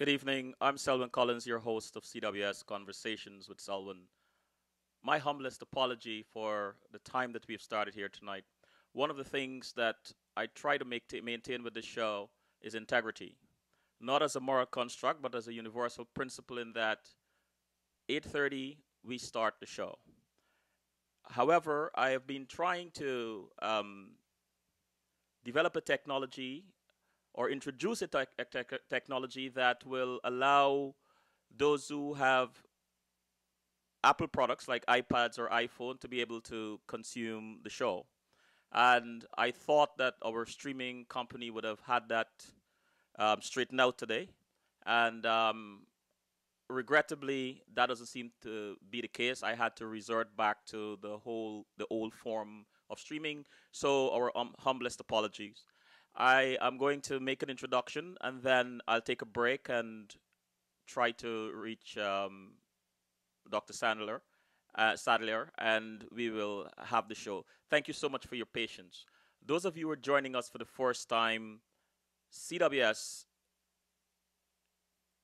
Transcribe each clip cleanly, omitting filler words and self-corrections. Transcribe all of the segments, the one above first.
Good evening. I'm Selwyn Collins, your host of CWS Conversations with Selwyn. My humblest apology for the time that we've started here tonight. One of the things that I try to maintain with this show is integrity, not as a moral construct, but as a universal principle. In that 8:30 we start the show. However, I have been trying to develop a technology or introduce a technology that will allow those who have Apple products like iPads or iPhone to be able to consume the show. And I thought that our streaming company would have had that straightened out today. And regrettably, that doesn't seem to be the case. I had to resort back to the old form of streaming. So our humblest apologies. I am going to make an introduction and then I'll take a break and try to reach Dr. Sadlier, and we will have the show. Thank you so much for your patience. Those of you who are joining us for the first time, CWS,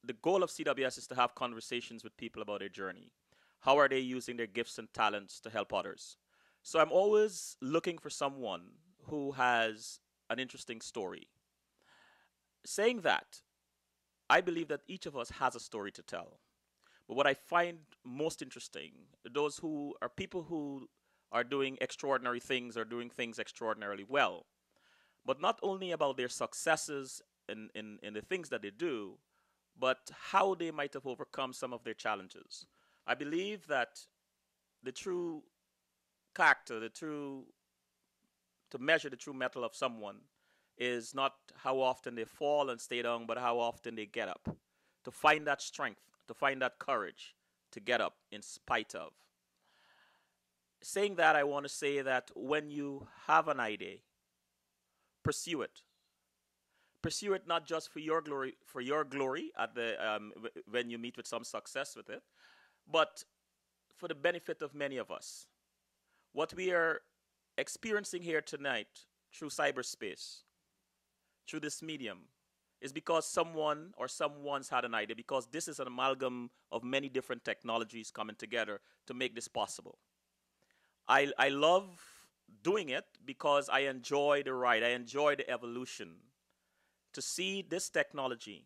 the goal of CWS is to have conversations with people about their journey. How are they using their gifts and talents to help others? So I'm always looking for someone who has an interesting story. Saying that, I believe that each of us has a story to tell. But what I find most interesting, those who are people who are doing extraordinary things or doing things extraordinarily well, but not only about their successes in the things that they do, but how they might have overcome some of their challenges. I believe that the true character, to measure the true mettle of someone is not how often they fall and stay down, but how often they get up. To find that strength, to find that courage to get up in spite of. Saying that, I want to say that when you have an idea, pursue it. Pursue it not just for your glory at the when you meet with some success with it, but for the benefit of many of us. What we are experiencing here tonight through cyberspace, through this medium, is because someone or someone's had an idea, because this is an amalgam of many different technologies coming together to make this possible. I love doing it because I enjoy the ride, I enjoy the evolution. To see this technology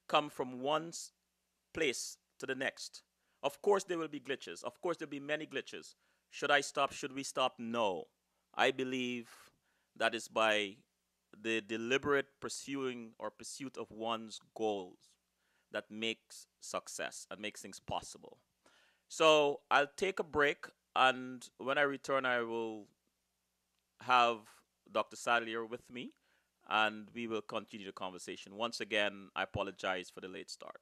come from one place to the next. Of course there will be glitches. Of course there will be many glitches. Should I stop? Should we stop? No. I believe that is by the deliberate pursuit of one's goals that makes success and makes things possible. So I'll take a break, and when I return, I will have Dr. Sadlier with me, and we will continue the conversation. Once again, I apologize for the late start.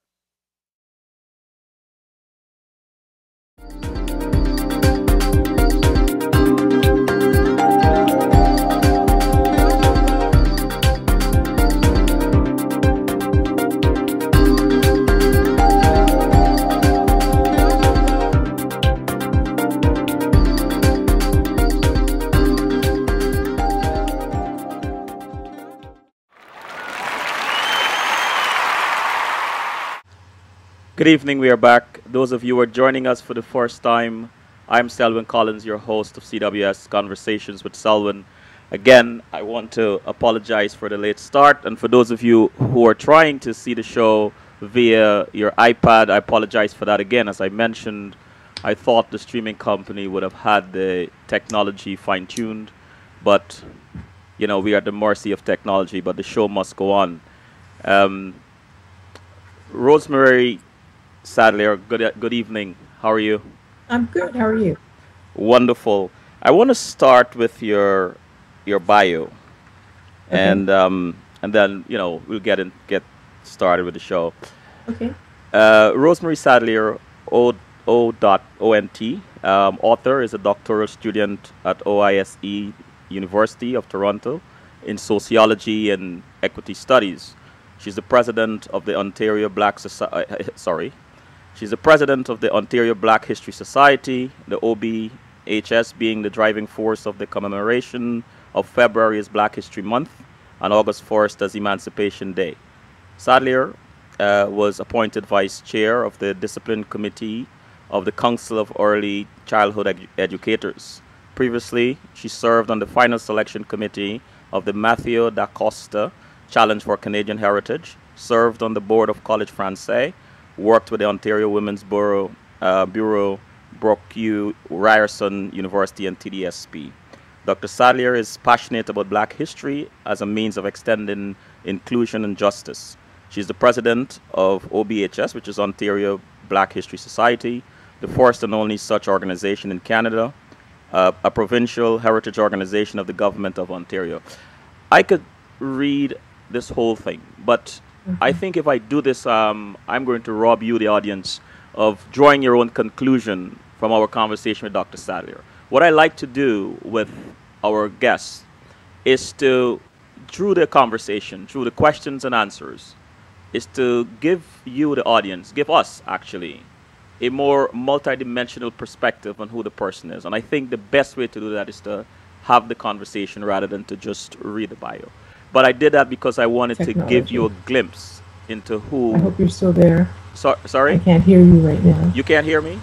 Good evening, we are back. Those of you who are joining us for the first time, I'm Selwyn Collins, your host of CWS Conversations with Selwyn. Again, I want to apologize for the late start, and for those of you who are trying to see the show via your iPad, I apologize for that again. As I mentioned, I thought the streaming company would have had the technology fine-tuned, but, you know, we are at the mercy of technology, but the show must go on. Rosemary Sadlier, good evening. How are you? I'm good. How are you? Wonderful. I want to start with your bio, Okay. and then we'll get started with the show. Okay. Rosemary Sadlier, O.Ont, author, is a doctoral student at OISE University of Toronto in sociology and equity studies. She's the president of the Ontario Black Society. She's the president of the Ontario Black History Society, the OBHS being the driving force of the commemoration of February as Black History Month and August 1st as Emancipation Day. Sadlier was appointed vice chair of the discipline committee of the Council of Early Childhood Educators. Previously, she served on the final selection committee of the Matthew da Costa Challenge for Canadian Heritage, served on the board of College Français, worked with the Ontario Women's Bureau, Brock U, Ryerson University, and TDSP. Dr. Sadlier is passionate about black history as a means of extending inclusion and justice. She's the president of OBHS, which is Ontario Black History Society, the first and only such organization in Canada, a provincial heritage organization of the government of Ontario. I could read this whole thing, but I think if I do this, I'm going to rob you, the audience, of drawing your own conclusion from our conversation with Dr. Sadlier. What I like to do with our guests is to, through the conversation, through the questions and answers, is to give you, the audience, give us actually, a more multidimensional perspective on who the person is. And I think the best way to do that is to have the conversation rather than to just read the bio. But I did that because I wanted to give you a Technology. glimpse into I who. hope you're still there. I Sorry? can't hear you right now. You can't hear me?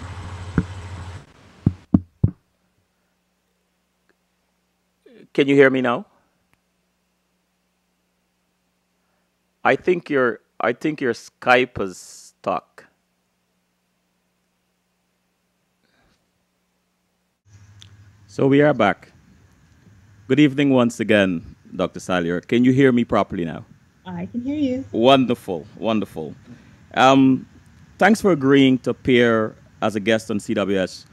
Can you hear me now? I think your Skype is stuck. So we are back. Good evening once again, Dr. Salier. Can you hear me properly now? I can hear you. Wonderful, wonderful. Um, Thanks for agreeing to appear as a guest on CWS.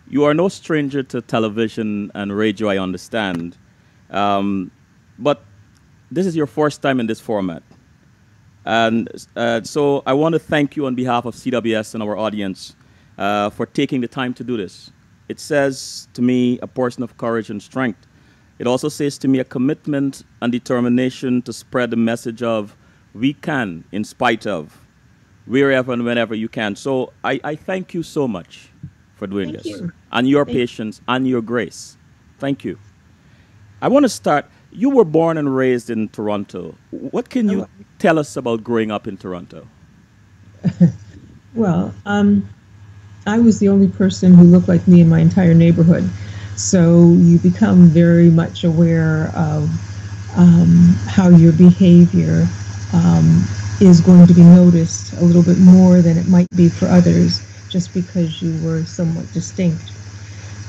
You are no stranger to television and radio, I understand. But this is your first time in this format. And so I want to thank you on behalf of CWS and our audience for taking the time to do this. It says to me a person of courage and strength. It also says to me a commitment and determination to spread the message of we can in spite of, wherever and whenever you can. So I thank you so much for doing Thank this you. and your Thank patience and your grace. Thank you. I want to start. You were born and raised in Toronto. What can you you. tell us about growing up in Toronto? Well, I was the only person who looked like me in my entire neighborhood. So you become very much aware of how your behavior is going to be noticed a little bit more than it might be for others, just because you were somewhat distinct.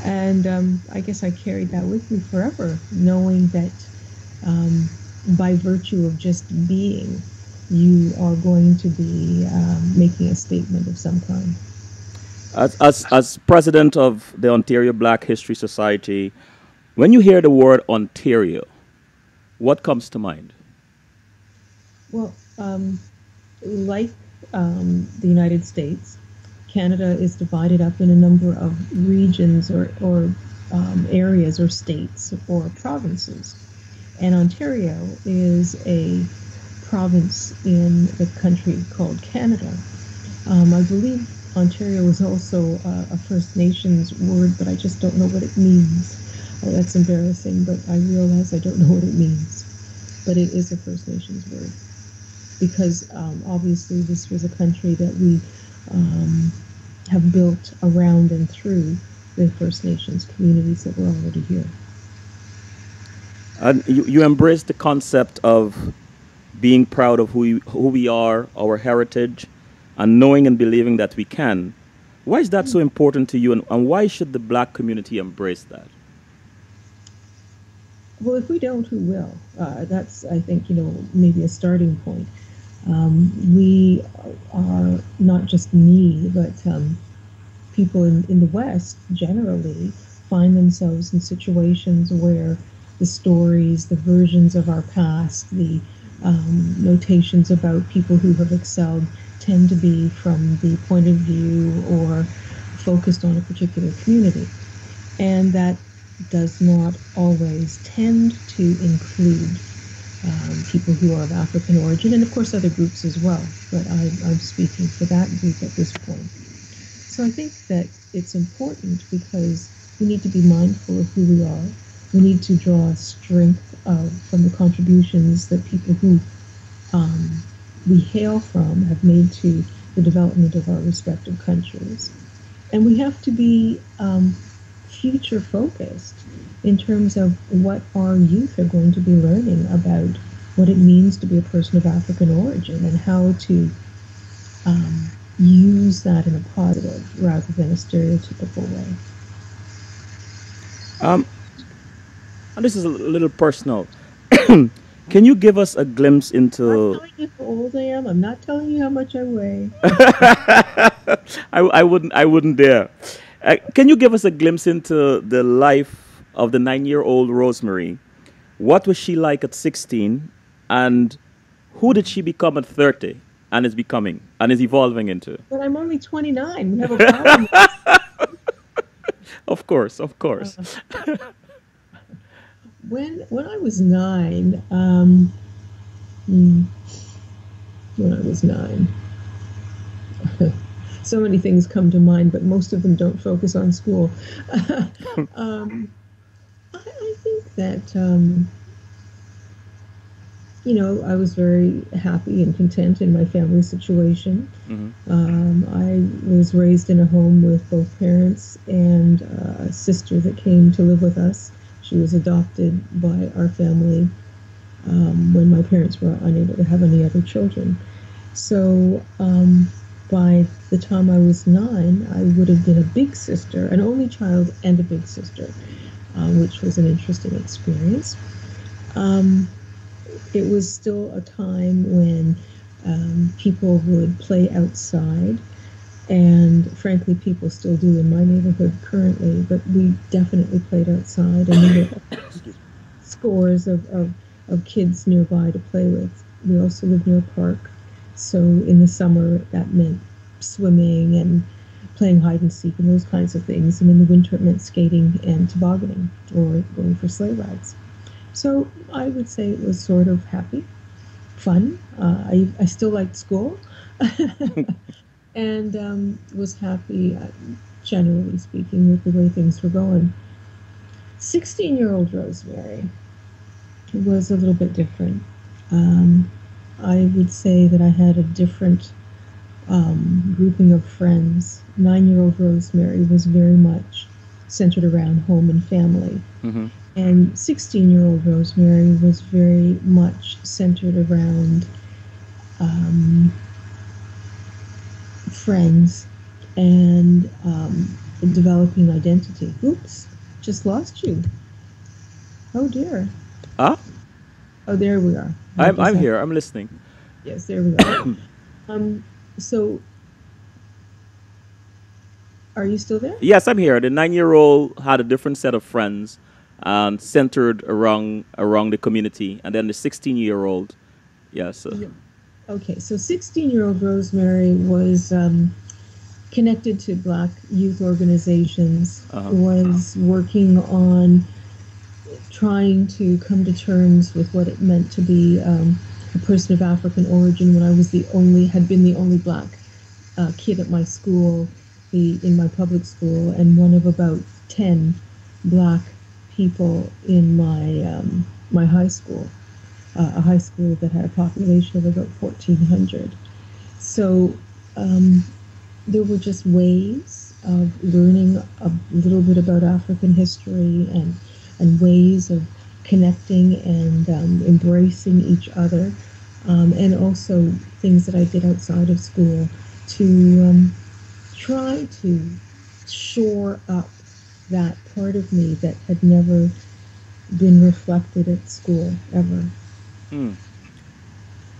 And I guess I carried that with me forever, knowing that by virtue of just being, you are going to be making a statement of some kind. As president of the Ontario Black History Society, when you hear the word Ontario, what comes to mind? Well, like the United States, Canada is divided up in a number of regions or areas or states or provinces. And Ontario is a province in the country called Canada. I believe Ontario is also a First Nations word, but I just don't know what it means. That's embarrassing, but I realize I don't know what it means. But it is a First Nations word because obviously this was a country that we have built around and through the First Nations communities that were already here. And you embrace the concept of being proud of who we are, our heritage, and knowing and believing that we can. Why is that so important to you, and why should the black community embrace that? Well, if we don't, who will? That's, I think, maybe a starting point. We are not just me, but people in the West generally find themselves in situations where the stories, the versions of our past, the notations about people who have excelled tend to be from the point of view or focused on a particular community. And that does not always tend to include people who are of African origin, and of course other groups as well, but I'm speaking for that group at this point. So I think that it's important because we need to be mindful of who we are. We need to draw strength from the contributions that people who we hail from have made to the development of our respective countries. And we have to be future focused in terms of what our youth are going to be learning about what it means to be a person of African origin and how to use that in a positive rather than a stereotypical way. Um, and this is a little personal. Can you give us a glimpse I'm not into? telling you how old I am. I'm not telling you how much I weigh. I wouldn't dare. Can you give us a glimpse into the life of the 9 year old Rosemary? What was she like at 16? And who did she become at 30 and is becoming and is evolving into? But I'm only 29. We have a problem. Of course, of course. Uh, when I was nine, hmm, when I was nine, so many things come to mind, but most of them don't focus on school. um, I think that I was very happy and content in my family situation. Hmm. I was raised in a home with both parents and a sister that came to live with us. She was adopted by our family when my parents were unable to have any other children. So by the time I was nine, I would have been a big sister, an only child and a big sister, which was an interesting experience. Um, it was still a time when people would play outside, and frankly, people still do in my neighborhood currently, but we definitely played outside, and there were scores of kids nearby to play with. We also lived near a park, so in the summer that meant swimming and playing hide and seek and those kinds of things, and in the winter it meant skating and tobogganing or going for sleigh rides. So I would say it was sort of happy, fun. I still liked school and was happy, generally speaking, with the way things were going. 16-year-old Rosemary was a little bit different. Um, I would say that I had a different grouping of friends. 9-year-old Rosemary was very much centered around home and family. Hmm. And 16-year-old Rosemary was very much centered around um, friends and developing identity. Oops, just lost you. Oh dear. Ah, Oh, there we are. I I'm just I'm have, here. I'm listening. yes, there we go. So are you still there? Yes, I'm here. The 9 year old had a different set of friends, centered around the community, and then the 16 year old. Yes. Yeah. Okay, so 16-year-old Rosemary was connected to Black youth organizations, Uh-huh. was working on trying to come to terms with what it meant to be a person of African origin when I was had been the only Black kid at my school, in my public school, and one of about 10 Black people in my high school, a high school that had a population of about 1,400. So there were just ways of learning a little bit about African history and ways of connecting and embracing each other, and also things that I did outside of school to try to shore up that part of me that had never been reflected at school ever. Hmm.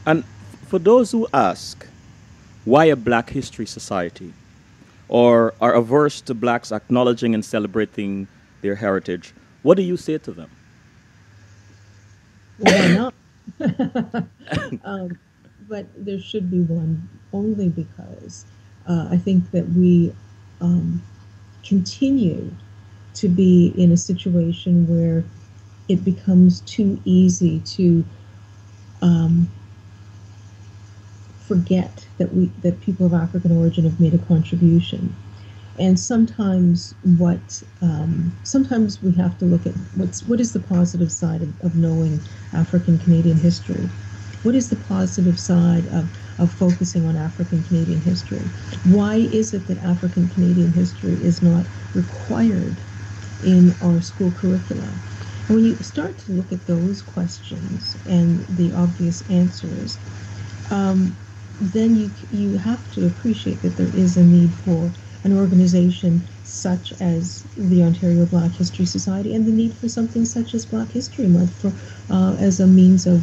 And for those who ask, why a Black History Society, or are averse to blacks acknowledging and celebrating their heritage, what do you say to them? Well, why not? um, but there should be one only because I think that we um, continue to be in a situation where it becomes too easy to um, forget that people of African origin have made a contribution. And sometimes we have to look at what is the positive side of knowing African Canadian history. What is the positive side of focusing on African Canadian history? Why is it that African Canadian history is not required in our school curricula? And when you start to look at those questions and the obvious answers, then you have to appreciate that there is a need for an organization such as the Ontario Black History Society, and the need for something such as Black History Month for as a means of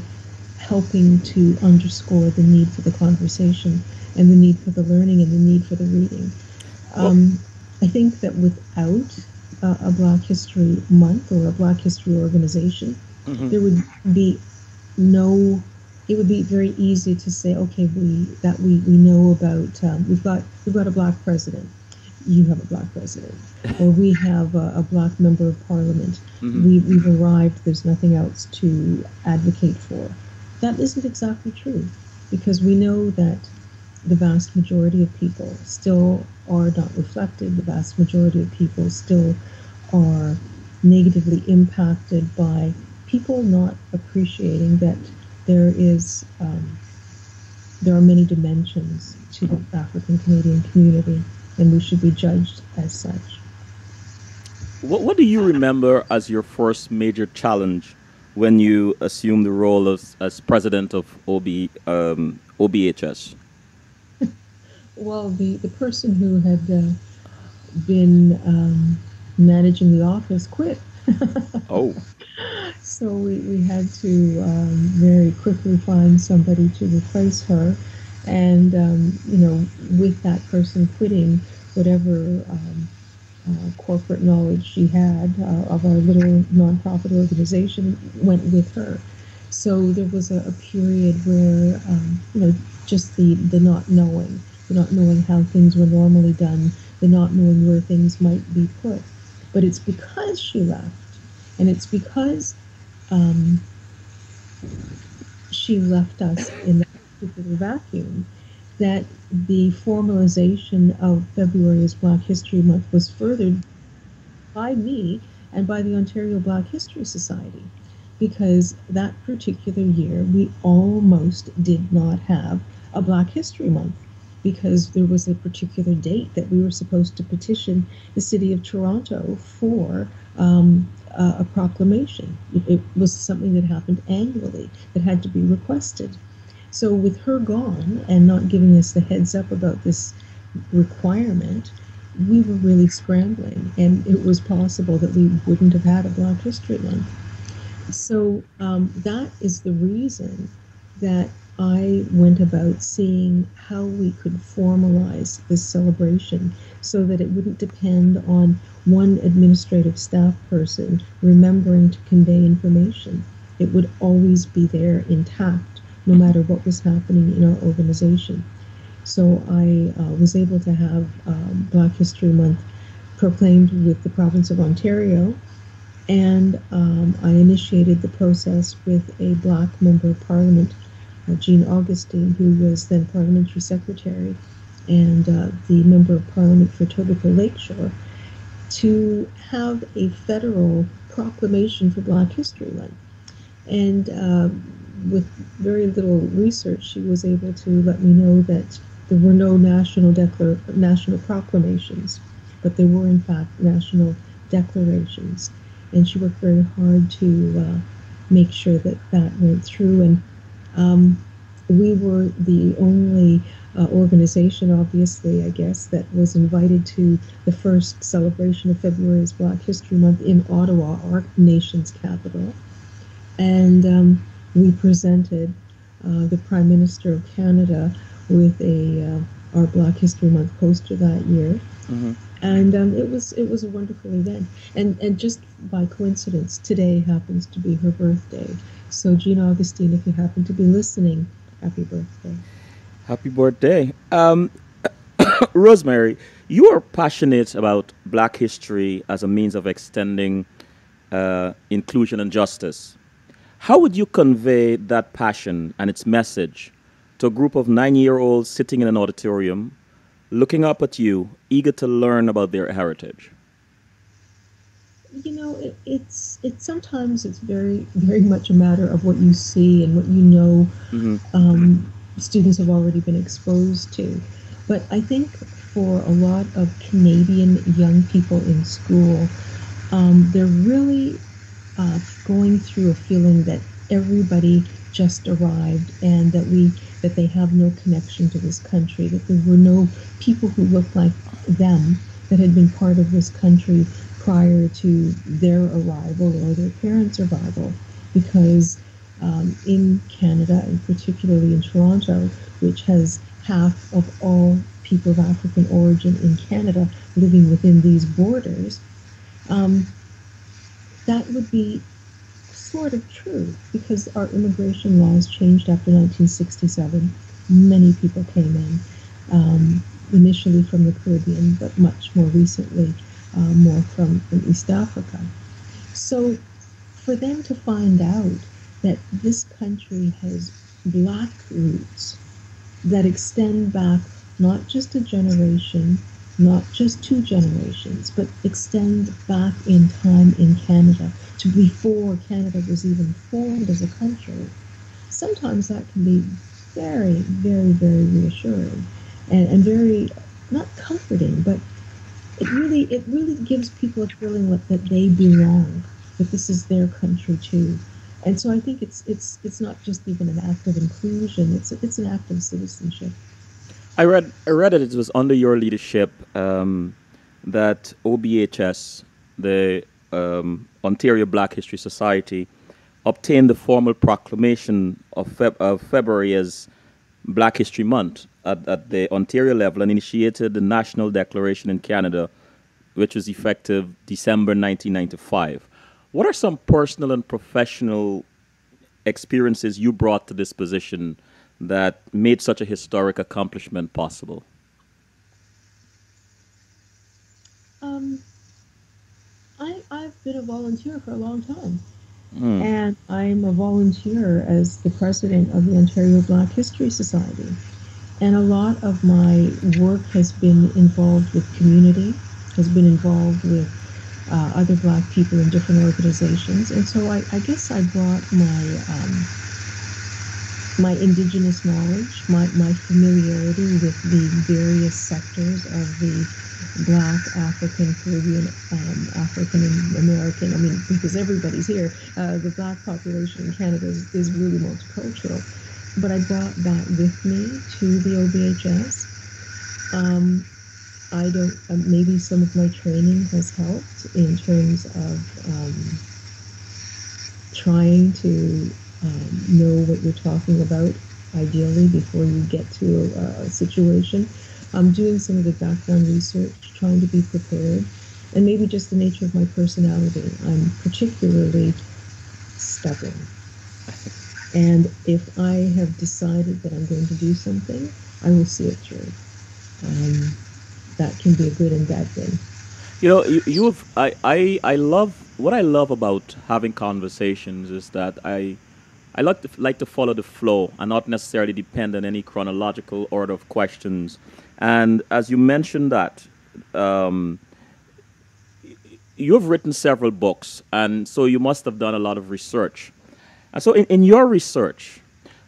helping to underscore the need for the conversation and the need for the learning and the need for the reading. Well, I think that without a Black History Month or a Black History organization, mhm. there would be no. It would be very easy to say, okay, we know about we've got a Black president. You have a Black president, or we have a Black member of Parliament. Mhm. We've arrived. There's nothing else to advocate for. That isn't exactly true, because we know that the vast majority of people still are not reflected. The vast majority of people still are negatively impacted by people not appreciating that there is there are many dimensions to the African Canadian community, and we should be judged as such. What do you remember as your first major challenge when you assumed the role as president of OBHS? Well, the person who had been managing the office quit. Oh, So we had to very quickly find somebody to replace her. And, with that person quitting, whatever corporate knowledge she had of our little nonprofit organization went with her. So there was a period where, just the not knowing how things were normally done, the not knowing where things might be put. But it's because she left, and it's because um, she left us in that particular vacuum, that the formalization of February as Black History Month was furthered by me and by the Ontario Black History Society, because that particular year we almost did not have a Black History Month, because there was a particular date that we were supposed to petition the City of Toronto for a proclamation. It was something that happened annually that had to be requested. So with her gone and not giving us the heads up about this requirement, we were really scrambling, and it was possible that we wouldn't have had a Black History Month. So that is the reason that I went about seeing how we could formalize this celebration so that it wouldn't depend on one administrative staff person remembering to convey information. It would always be there intact, no matter what was happening in our organization. So I was able to have Black History Month proclaimed with the province of Ontario, and I initiated the process with a Black member of Parliament, Jean Augustine, who was then Parliamentary Secretary, and the Member of Parliament for Etobicoke Lakeshore, to have a federal proclamation for Black History Month. And with very little research, she was able to let me know that there were no national proclamations, but there were in fact national declarations. And she worked very hard to make sure that that went through. And we were the only organization, obviously, I guess, that was invited to the first celebration of February's Black History Month in Ottawa, our nation's capital. And we presented the Prime Minister of Canada with our Black History Month poster that year, mhm. and it was a wonderful event. And just by coincidence, today happens to be her birthday. So Jean Augustine, if you happen to be listening, happy birthday. Happy birthday. Rosemary, you are passionate about Black history as a means of extending inclusion and justice. How would you convey that passion and its message to a group of 9 year olds sitting in an auditorium, looking up at you, eager to learn about their heritage? It's sometimes it's very much a matter of what you see and what you know Hmm. students have already been exposed to. But I think for a lot of Canadian young people in school, they're really going through a feeling that everybody just arrived and that they have no connection to this country, that there were no people who looked like them that had been part of this country prior to their arrival or their parents' arrival, because in Canada, and particularly in Toronto, which has half of all people of African origin in Canada living within these borders, um, that would be sort of true because our immigration laws changed after 1967. Many people came in, initially from the Caribbean, but much more recently, more from East Africa. So for them to find out that this country has black roots that extend back not just a generation, not just two generations, but extend back in time in Canada to before Canada was even formed as a country. Sometimes that can be very reassuring and very not comforting, but it really gives people a feeling that they belong, that this is their country too. And so I think it's not just even an act of inclusion; it's an act of citizenship. I read that it was under your leadership that OBHS, the Ontario Black History Society, obtained the formal proclamation of February as Black History Month at the Ontario level and initiated the National Declaration in Canada, which was effective December 1995. What are some personal and professional experiences you brought to this position that made such a historic accomplishment possible? Um, I've been a volunteer for a long time, Mm. and I'm a volunteer as the president of the Ontario Black History Society. And a lot of my work has been involved with community, has been involved with other Black people in different organizations. And so I guess I brought my Indigenous knowledge, my familiarity with the various sectors of the Black, African, Caribbean, African, and American. I mean, because everybody's here, the Black population in Canada is really multicultural. But I brought that with me to the OBHS. Um, I don't, maybe some of my training has helped in terms of trying to know what you're talking about, ideally, before you get to a situation. I'm doing some of the background research, trying to be prepared, and maybe just the nature of my personality. I'm particularly stubborn. And if I have decided that I'm going to do something, I will see it through. Um, that can be a good and bad thing. You know, I love what I love about having conversations is that I like to follow the flow and not necessarily depend on any chronological order of questions. And as you mentioned that, um, you have written several books, and so you must have done a lot of research. And so, in your research,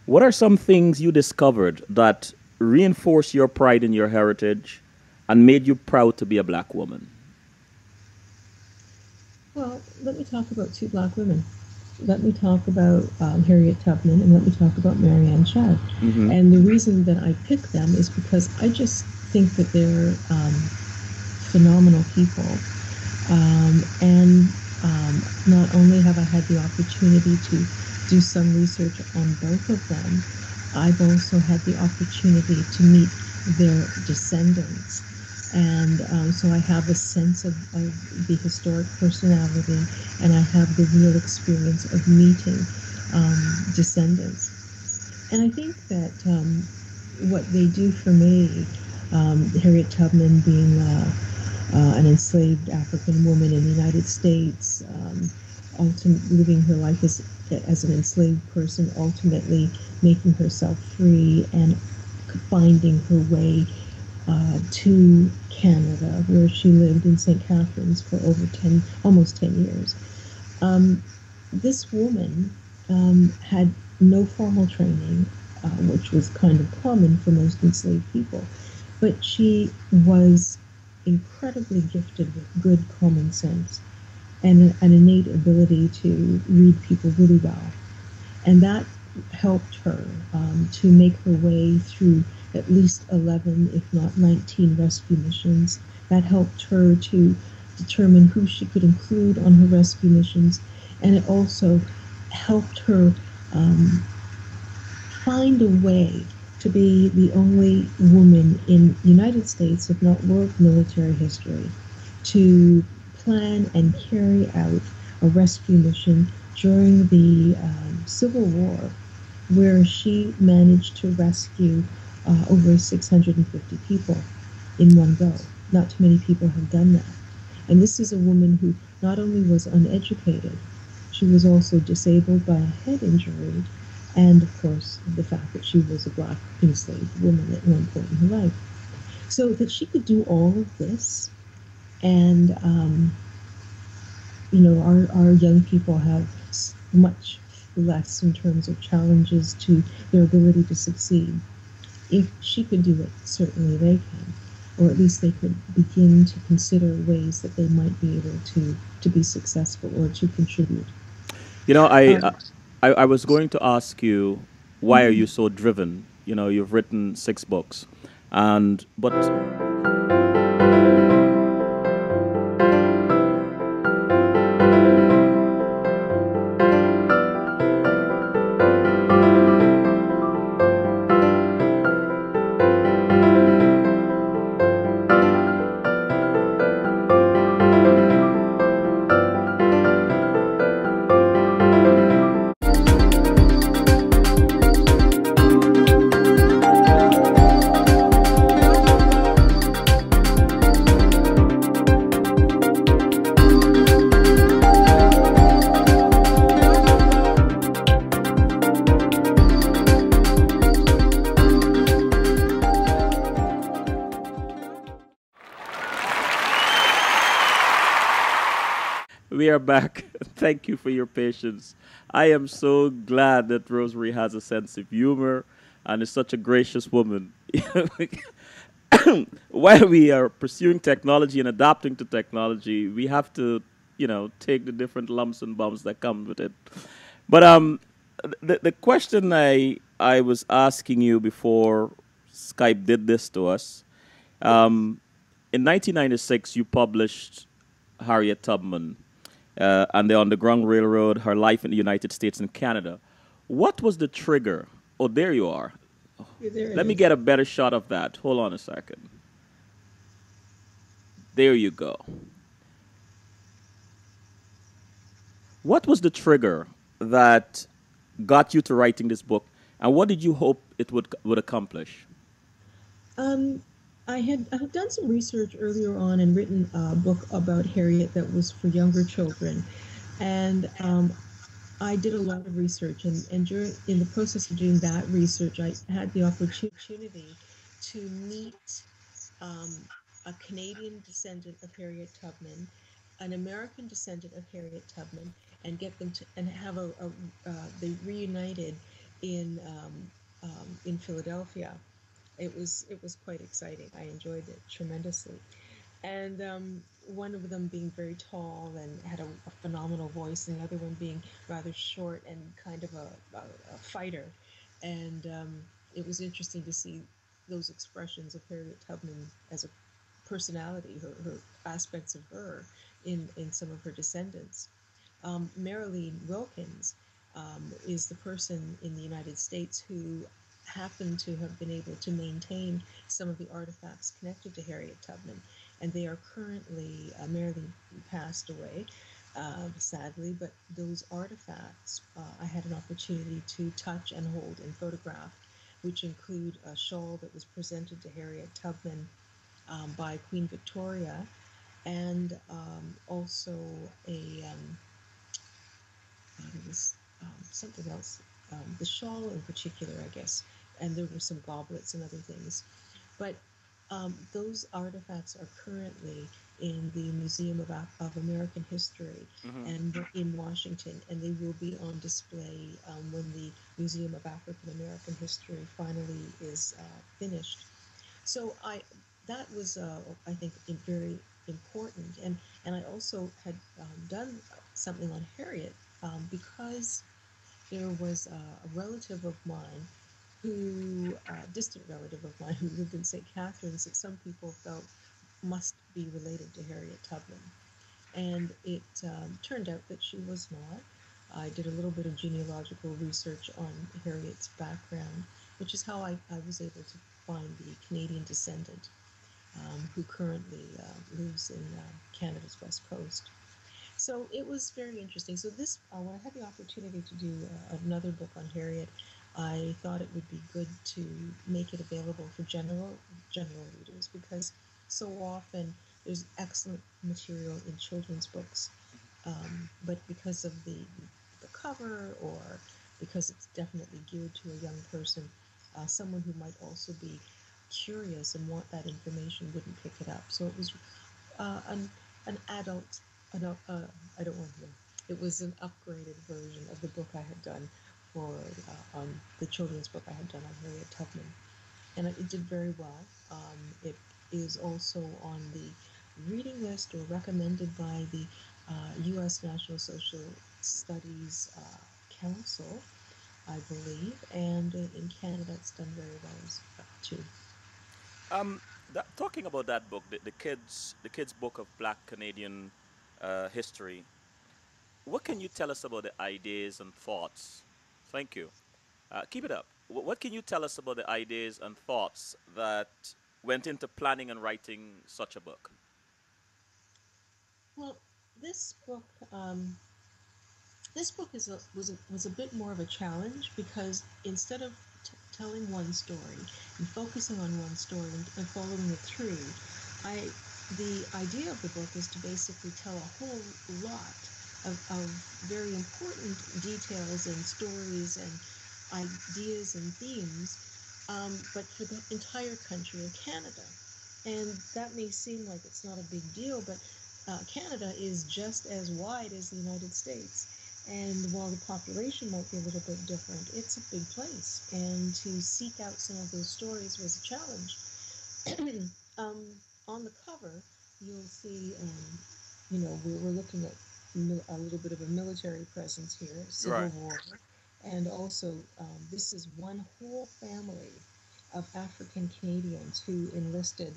what are some things you discovered that reinforce your pride in your heritage and made you proud to be a black woman? Well, let me talk about two black women. Let me talk about Harriet Tubman and let me talk about Marianne Shedd. Mm-hmm. And the reason that I picked them is because I just think that they're phenomenal people. And not only have I had the opportunity to do some research on both of them, I've also had the opportunity to meet their descendants. And so I have a sense of the historic personality, and I have the real experience of meeting descendants. And I think that what they do for me, Harriet Tubman being an enslaved African woman in the United States, living her life as an enslaved person, ultimately making herself free and finding her way to Canada, where she lived in St. Catharines for over 10, almost 10 years. Um, this woman had no formal training, which was kind of common for most enslaved people, but she was incredibly gifted with good common sense and an innate ability to read people really well. And that helped her to make her way through at least 11, if not 19 rescue missions. That helped her to determine who she could include on her rescue missions. And it also helped her um, find a way to be the only woman in United States, if not world military history, to plan and carry out a rescue mission during the Civil War, where she managed to rescue over 650 people in one go. Not too many people have done that. And this is a woman who not only was uneducated, she was also disabled by a head injury, and of course, the fact that she was a black enslaved woman at one point in her life. So that she could do all of this, and our young people have much less in terms of challenges to their ability to succeed. If she could do it, certainly they can, or at least they could begin to consider ways that they might be able to be successful or to contribute. You know, Um, I was going to ask you, why are you mhm. so driven? You know, you've written 6 books, and but we are back. Thank you for your patience. I am so glad that Rosemary has a sense of humor and is such a gracious woman. While we are pursuing technology and adapting to technology, we have to, take the different lumps and bumps that come with it. But the question I was asking you before Skype did this to us, um, in 1996, you published Harriet Tubman and the Underground Railroad, Her Life in the United States and Canada. What was the trigger? Oh, there you are. Yeah, there it Let me is. get a better shot of that. Hold on a second. There you go. What was the trigger that got you to writing this book, and what did you hope it would accomplish? Um, I had done some research earlier on and written a book about Harriet that was for younger children, and I did a lot of research, and during in the process of doing that research, I had the opportunity to meet um, a Canadian descendant of Harriet Tubman, an American descendant of Harriet Tubman, and get them to and have they reunited in in Philadelphia. It was quite exciting. I enjoyed it tremendously, and one of them being very tall and had a phenomenal voice, and the other one being rather short and kind of a fighter. And it was interesting to see those expressions of Harriet Tubman as a personality, her aspects of her in some of her descendants. Marilyn Wilkins is the person in the United States who happened to have been able to maintain some of the artifacts connected to Harriet Tubman. And they are currently, Marilyn passed away, sadly, but those artifacts I had an opportunity to touch and hold and photograph, which include a shawl that was presented to Harriet Tubman by Queen Victoria, and also there was something else, the shawl in particular, I guess, and there were some goblets and other things. But Those artifacts are currently in the Museum of American History Hmm. and in Washington, and they will be on display when the Museum of African American History finally is finished. So that was I think very important, and I also had done something on Harriet because there was a relative of mine who, distant relative of mine who lived in St. Catharines that some people felt must be related to Harriet Tubman. And it turned out that she was not. I did a little bit of genealogical research on Harriet's background, which is how I was able to find the Canadian descendant who currently lives in Canada's west coast. So it was very interesting. So this, when I had the opportunity to do another book on Harriet, I thought it would be good to make it available for general readers because so often there's excellent material in children's books, but because of the cover or because it's definitely geared to a young person, someone who might also be curious and want that information wouldn't pick it up. So it was an adult, no, I don't want to. It was an upgraded version of the book I had done for on the children's book I had done on Harriet Tubman, and it did very well. It is also on the reading list or recommended by the U.S. National Social Studies Council, I believe, and in Canada it's done very well too. Talking about that book, the kids book of Black Canadian history. What can you tell us about the ideas and thoughts? Thank you. Keep it up. What can you tell us about the ideas and thoughts that went into planning and writing such a book? Well, this book this book was a bit more of a challenge because instead of telling one story and focusing on one story and following it through, I the idea of the book is to basically tell a whole lot of very important details and stories and ideas and themes, but for the entire country of Canada. And that may seem like it's not a big deal, but Canada is just as wide as the United States. And while the population might be a little bit different, it's a big place. And to seek out some of those stories was a challenge. um, on the cover, you'll see, we're looking at a little bit of a military presence here, Civil Right. War, and also this is one whole family of African Canadians who enlisted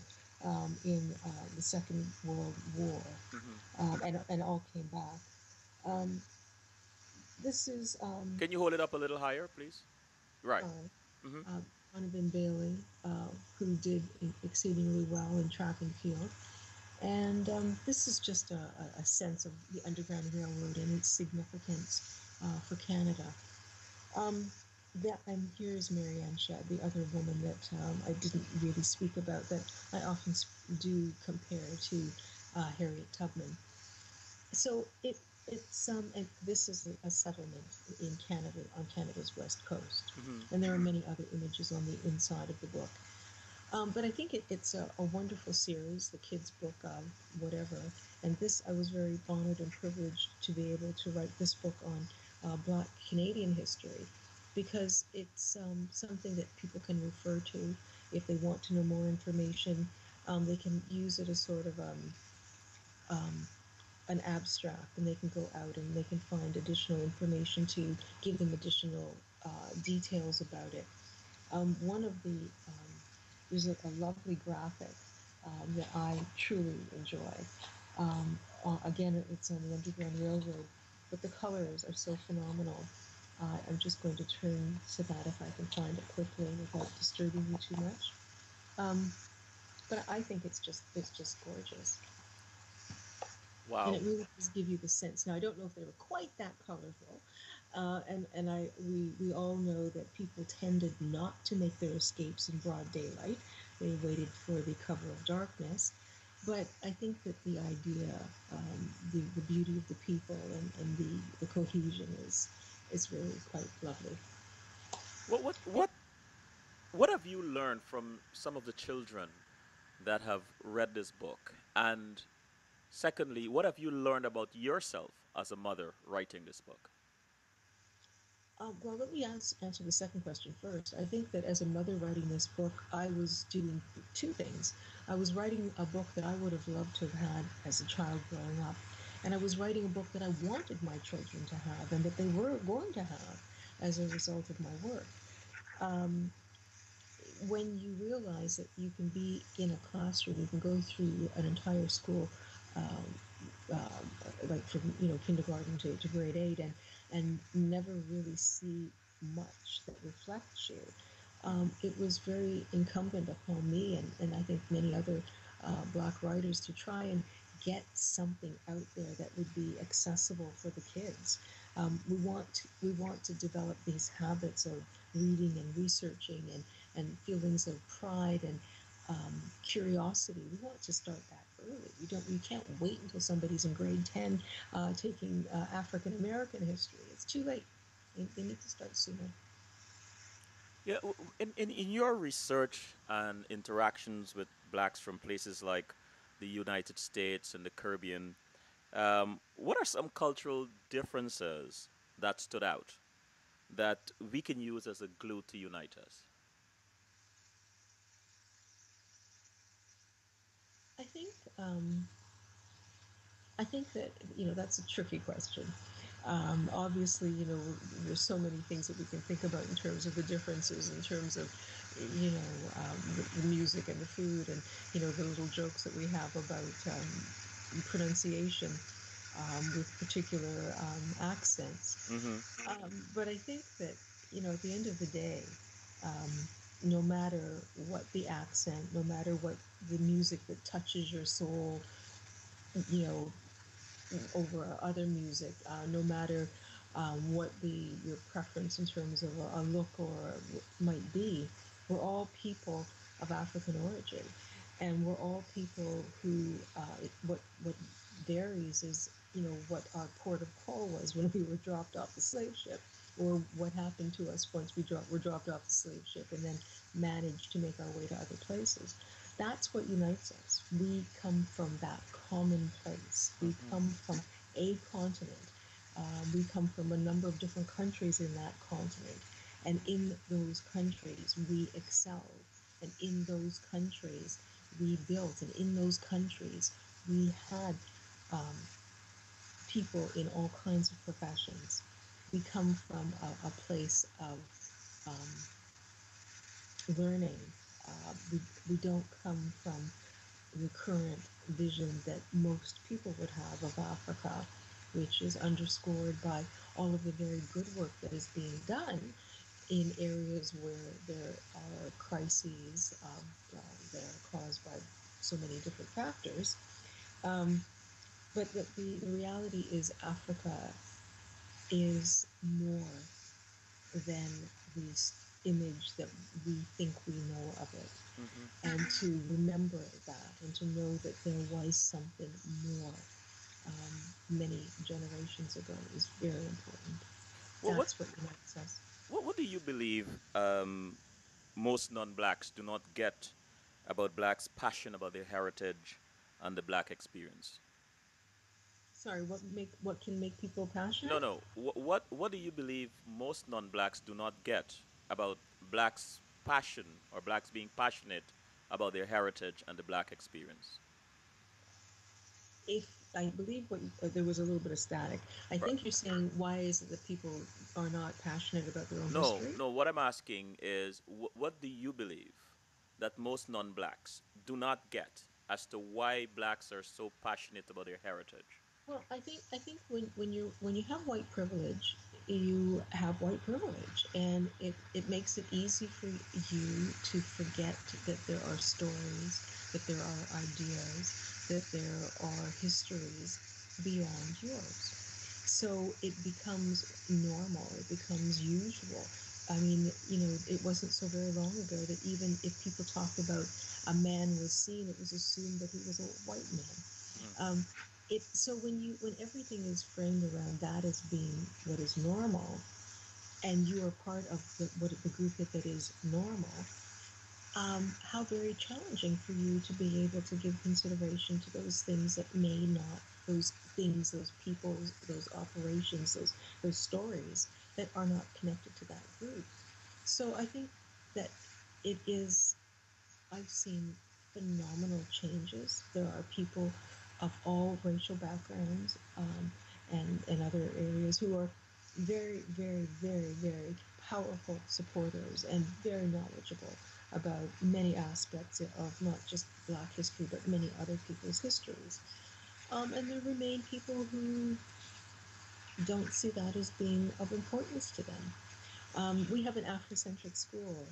in the Second World War, Hmm. and all came back. Um, this is Can you hold it up a little higher, please? Right. sorry, Hmm. Donovan Bailey, who did exceedingly well in track and field. And this is just a sense of the Underground Railroad and its significance for Canada. Um, and here's Marianne Shedd, the other woman that I didn't really speak about that I often do compare to Harriet Tubman. So this is a settlement in Canada on Canada's west coast, Hmm. and there are many other images on the inside of the book. But I think it's a wonderful series, the kids' book, whatever. And this, I was very honored and privileged to be able to write this book on Black Canadian history because it's something that people can refer to if they want to know more information. They can use it as sort of um, an abstract, and they can go out and they can find additional information to give them additional details about it. One of the there's a lovely graphic that I truly enjoy. Again, it's on the Underground Railroad, but the colors are so phenomenal. I'm just going to turn to that if I can find it quickly without disturbing you too much. Um, but I think it's just gorgeous, and Wow. it really does give you the sense. Now I don't know if they were quite that colorful, and we all know that people tended not to make their escapes in broad daylight. They waited for the cover of darkness. But I think that the idea, the beauty of the people, and the cohesion is really quite lovely. What what And, what what have you learned from some of the children that have read this book? And secondly, what have you learned about yourself as a mother writing this book? Well, let me answer the second question first. I think that as a mother writing this book, I was doing two things. I was writing a book that I would have loved to have had as a child growing up, and I was writing a book that I wanted my children to have and that they were going to have as a result of my work. Um, when you realize that you can be in a classroom, you can go through an entire school, um, like from kindergarten to grade 8, and never really see much that reflects you. Hmm. It was very incumbent upon me and I think many other black writers to try and get something out there that would be accessible for the kids. We want to develop these habits of reading and researching and feelings of pride and curiosity. We want to start that early. You can't wait until somebody's in grade 10 taking African American history. It's too late. They need to start sooner. Yeah, in your research and interactions with blacks from places like the United States and the Caribbean, what are some cultural differences that stood out that we can use as a glue to unite us? I think um, I think that that's a tricky question. Obviously, there's so many things that we can think about in terms of the differences, in terms of the music and the food, and the little jokes that we have about pronunciation with particular accents. Mm-hmm. But I think that at the end of the day, um, no matter what the accent, no matter what the music that touches your soul, you know, over other music, no matter what the your preference in terms of a look or might be. We're all people of African origin, and we're all people who what varies is what our port of call was when we were dropped off the slave ship, or what happened to us once were dropped off the slave ship and then managed to make our way to other places. That's what unites us. We come from that common place. We Mm-hmm. come from a continent. We come from a number of different countries in that continent. And in those countries, we excelled. And in those countries, we built. And in those countries, we had um, people in all kinds of professions. We come from a place of um, learning. We don't come from the current vision that most people would have of Africa, which is underscored by all of the very good work that is being done in areas where there are crises that are caused by so many different factors. Um, but the reality is, Africa is more than this image that we think we know of it. Mm-hmm. And to remember that and to know that there was something more many generations ago is very important. Well, That's what unites us. what do you believe most non-blacks do not get about blacks' passion about their heritage and the black experience? Sorry, what can make people No, passionate? no. What do you believe most non-blacks do not get about blacks' passion or blacks being passionate about their heritage and the black experience? If I believe there was a little bit of static. I Right. think you're saying, why is it that people are not passionate about their own No, history? no. What I'm asking is, what do you believe that most non-blacks do not get as to why blacks are so passionate about their heritage? Well, I think when you have white privilege, you have white privilege, and it makes it easy for you to forget that there are stories, that there are ideas, that there are histories beyond yours. So it becomes normal, it becomes usual. I mean, it wasn't so very long ago that even if people talked about a man was seen, it was assumed that he was a white man. Mm-hmm. Um, so when everything is framed around that as being what is normal, and you are part of the group that is normal, how very challenging for you to be able to give consideration to those things that may not, those things, those people, those operations, those stories that are not connected to that group. So I think that it is, I've seen phenomenal changes. There are people of all racial backgrounds, and other areas who are very, very, very, very powerful supporters and very knowledgeable about many aspects of not just Black history, but many other people's histories. And there remain people who don't see that as being of importance to them. We have an Afrocentric school,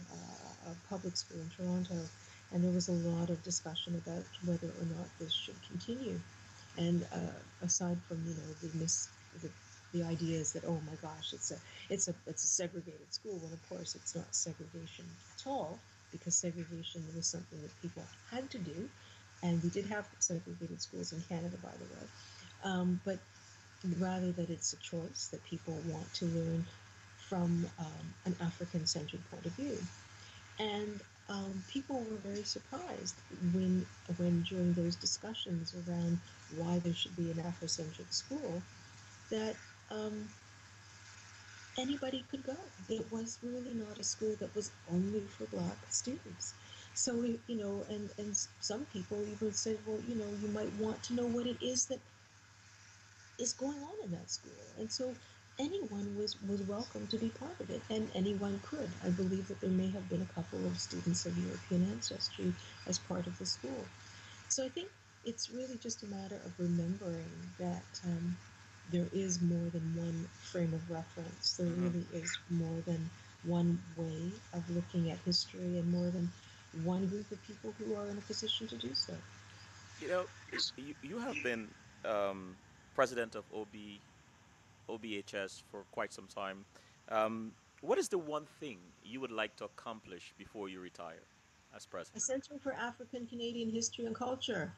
a public school in Toronto, and there was a lot of discussion about whether or not this should continue. And aside from the the ideas that, oh my gosh, it's a segregated school, when of course it's not segregation at all, because segregation was something that people had to do, and we did have segregated schools in Canada, by the way. But rather that it's a choice that people want to learn from an African centered point of view. And people were very surprised when, during those discussions around why there should be an Afrocentric school, that um, anybody could go. It was really not a school that was only for Black students. So, and some people even said, well, you might want to know what it is that is going on in that school. And so anyone was welcome to be part of it, and anyone could. I believe that there may have been a couple of students of European ancestry as part of the school. So I think it's really just a matter of remembering that there is more than one frame of reference. There Hmm. really is more than one way of looking at history, and more than one group of people who are in a position to do so. You know, you have been president of OBHS for quite some time. What is the one thing you would like to accomplish before you retire as A president? Center for African Canadian History and Culture.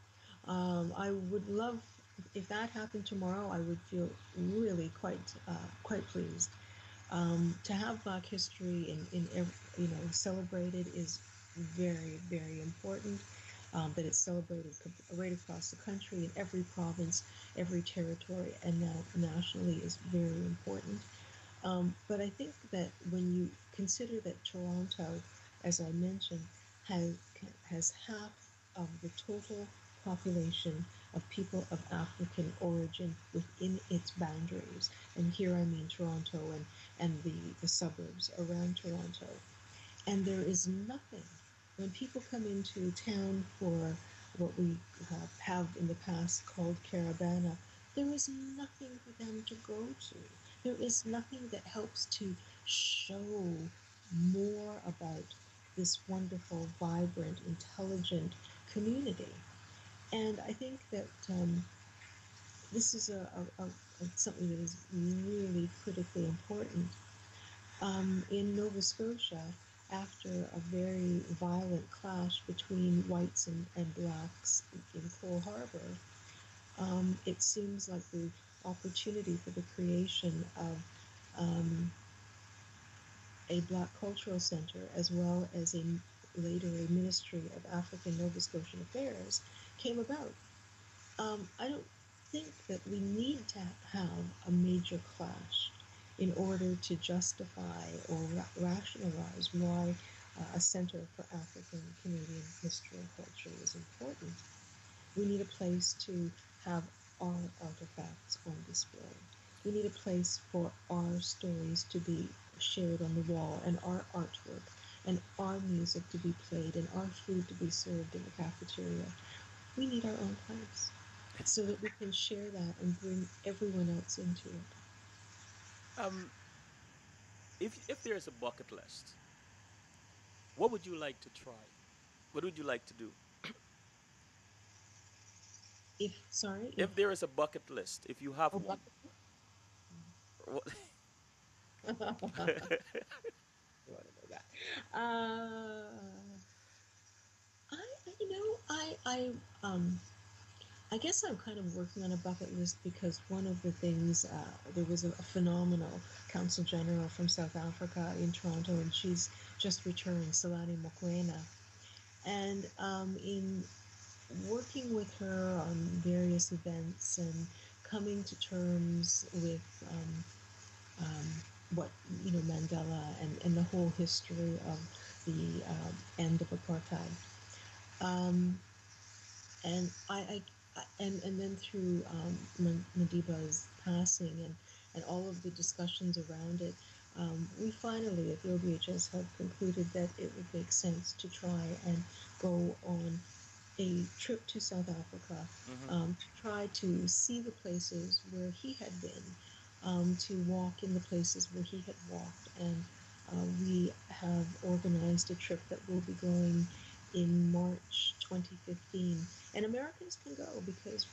I would love, if that happened tomorrow, I would feel really quite pleased. To have Black history in celebrated is very, very important. That it's celebrated right across the country, in every province, every territory, and now nationally, is very important. But I think that when you consider that Toronto, as I mentioned, has has half of the total population of people of African origin within its boundaries, and here I mean Toronto and the suburbs around Toronto, and there is nothing, when people come into town for what we have in the past called caravana, there is nothing for them to go to. There is nothing that helps to show more about this wonderful, vibrant, intelligent community. And I think that this is something that is really critically important. In Nova Scotia, after a very violent clash between whites and blacks in Cole Harbour, it seems like the opportunity for the creation of um, a Black Cultural Centre, as well as later a Ministry of African Nova Scotian Affairs, came about. I don't think that we need to have a major clash in order to justify or rationalize why a Center for African Canadian History and Culture is important. We need a place to have our artifacts on display. We need a place for our stories to be shared on the wall, and our artwork, and our music to be played, and our food to be served in the cafeteria. We need our own place so that we can share that and bring everyone else into it. Um, if there is a bucket list, what would you like to try? What would you like to do? If, sorry, if, If there is a bucket list, if you have oh, one, bucket. what? You want to know that? I, I guess I'm kind of working on a bucket list, because one of the things, there was a phenomenal consul general from South Africa in Toronto, and she's just returned, Salani Mokoena. And in working with her on various events and coming to terms with um, what Mandela and the whole history of the end of apartheid. Um, and and then through Madiba's passing and all of the discussions around it, we finally at the OBHS have concluded that it would make sense to try and go on a trip to South Africa, Hmm. to try to see the places where he had been, to walk in the places where he had walked. And we have organized a trip that will be going in March 2015. And Americans can go because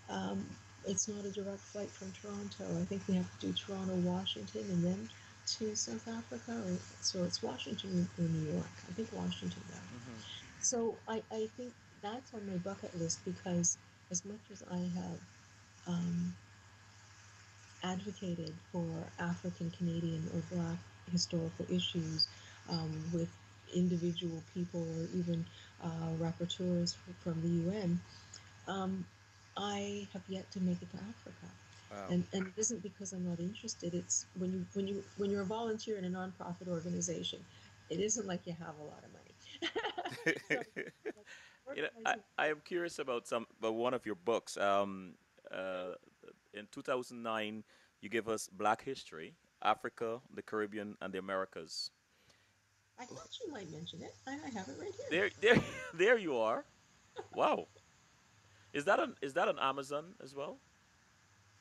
um, it's not a direct flight from Toronto. I think we have to do Toronto, Washington, and then to South Africa. So it's Washington or New York. I think Washington now. Hmm. So I think that's on my bucket list because as much as I have um, advocated for African Canadian or Black historical issues with individual people or even rapporteurs from the UN, um, I have yet to make it to Africa. Wow. And it isn't because I'm not interested. It's when you're a volunteer in a nonprofit organization, it isn't like you have a lot of money. So like I, organizing. I am curious about one of your books. Uh, in 2009, you give us Black History, Africa, the Caribbean, and the Americas. I thought you might mention it. I have it right here. There, there you are. Wow. Is that on Amazon as well?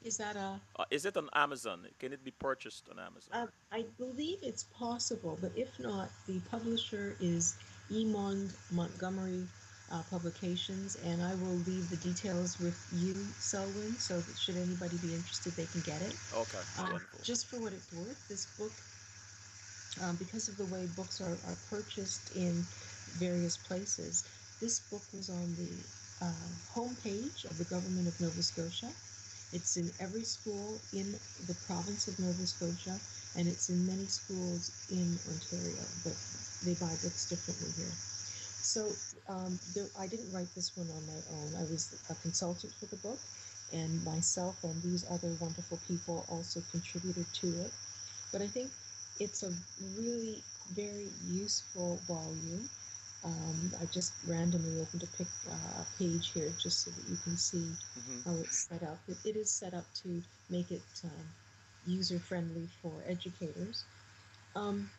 Is that a? Is it on Amazon? Can it be purchased on Amazon? I believe it's possible, but if not, the publisher is Emond Montgomery Publications, and I will leave the details with you, Selwyn, so that should anybody be interested, they can get it. Okay, wonderful. Just for what it's worth, this book, because of the way books are purchased in various places, this book was on the homepage of the government of Nova Scotia. It's in every school in the province of Nova Scotia, and it's in many schools in Ontario, but they buy books differently here. So I didn't write this one on my own. I was a consultant for the book, and myself and these other wonderful people also contributed to it. But I think it's a really very useful volume. I just randomly opened a page here just so that you can see Hmm. how it's set up. It is set up to make it user friendly for educators. Um,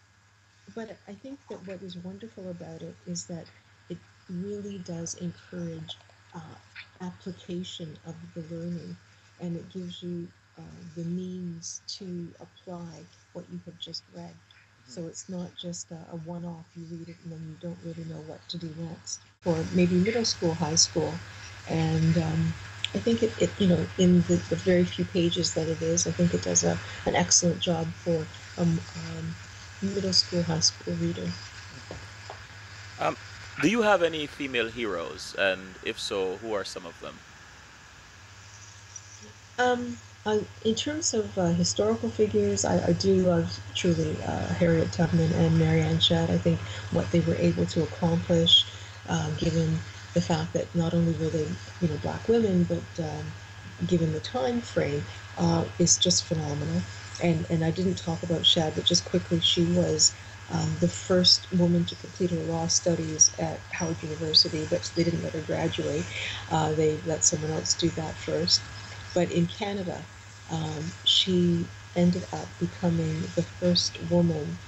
but I think that what is wonderful about it is that it really does encourage uh, application of the learning, and it gives you the means to apply what you have just read. So it's not just a one-off, you read it and then you don't really know what to do next. For maybe middle school, high school, and I think in the very few pages that it is, I think it does an excellent job for middle school, high school reader. Um, do you have any female heroes, and if so, who are some of them? Um, in terms of historical figures, I do love truly Harriet Tubman and Marianne Shedd. I think what they were able to accomplish, given the fact that not only were they, black women, but given the time frame, is just phenomenal. And I didn't talk about Shedd, but just quickly, she was the first woman to complete her law studies at Howard University, but they didn't let her graduate. They let someone else do that first. But in Canada, she ended up becoming the first woman.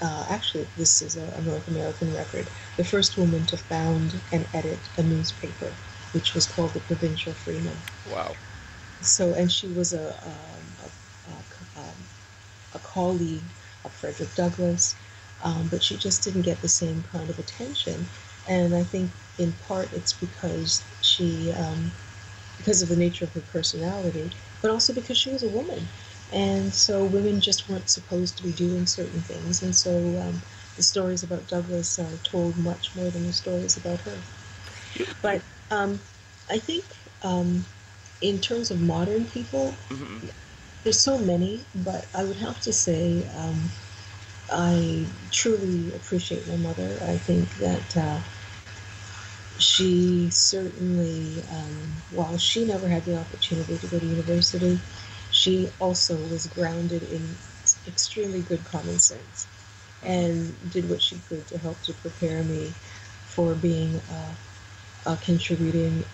Actually, this is a North American record. The first woman to found and edit a newspaper, which was called the Provincial Freeman. Wow. So, and she was a colleague of Frederick Douglass, but she just didn't get the same kind of attention. And I think in part it's because of the nature of her personality, but also because she was a woman. And so women just weren't supposed to be doing certain things. And so the stories about Douglas are told much more than the stories about her. You. But I think in terms of modern people, Mhm. there's so many, but I would have to say I truly appreciate my mother. I think that She certainly, while she never had the opportunity to go to university, she also was grounded in extremely good common sense Hmm. and did what she could to help to prepare me for being a contributing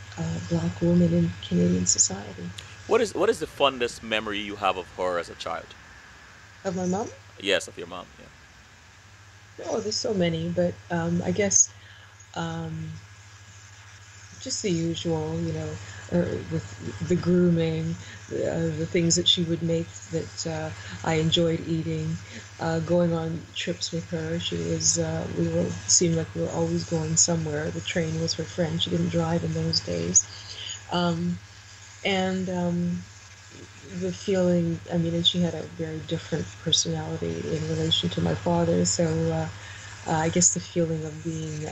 black woman in Canadian society. What is the fondest memory you have of her as a child? Of my mom? Yes, of your mom. Yeah. Oh, there's so many, but I guess um, just the usual, with the grooming, the things that she would make that I enjoyed eating, going on trips with her. We were, seemed like we were always going somewhere. The train was her friend. She didn't drive in those days. Um, and the feeling, I mean, and she had a very different personality in relation to my father. So I guess the feeling of being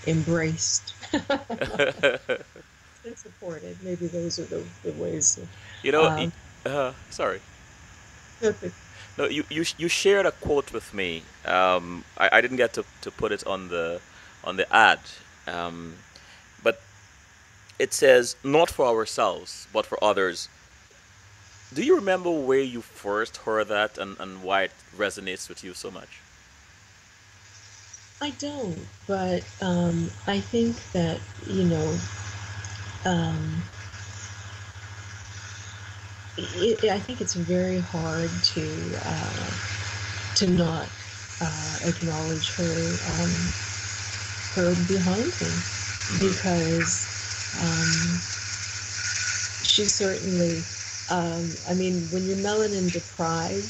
embraced and supported. Maybe those are the ways. you know, y- Um, Sorry. okay. No, you shared a quote with me. I didn't get to put it on the ad. Um, but it says, "Not for ourselves, but for others." Do you remember where you first heard that, and why it resonates with you so much? I don't, but I think that, um, I think it's very hard to not acknowledge her behind me Hmm. because um, she certainly, I mean, when you're melanin deprived,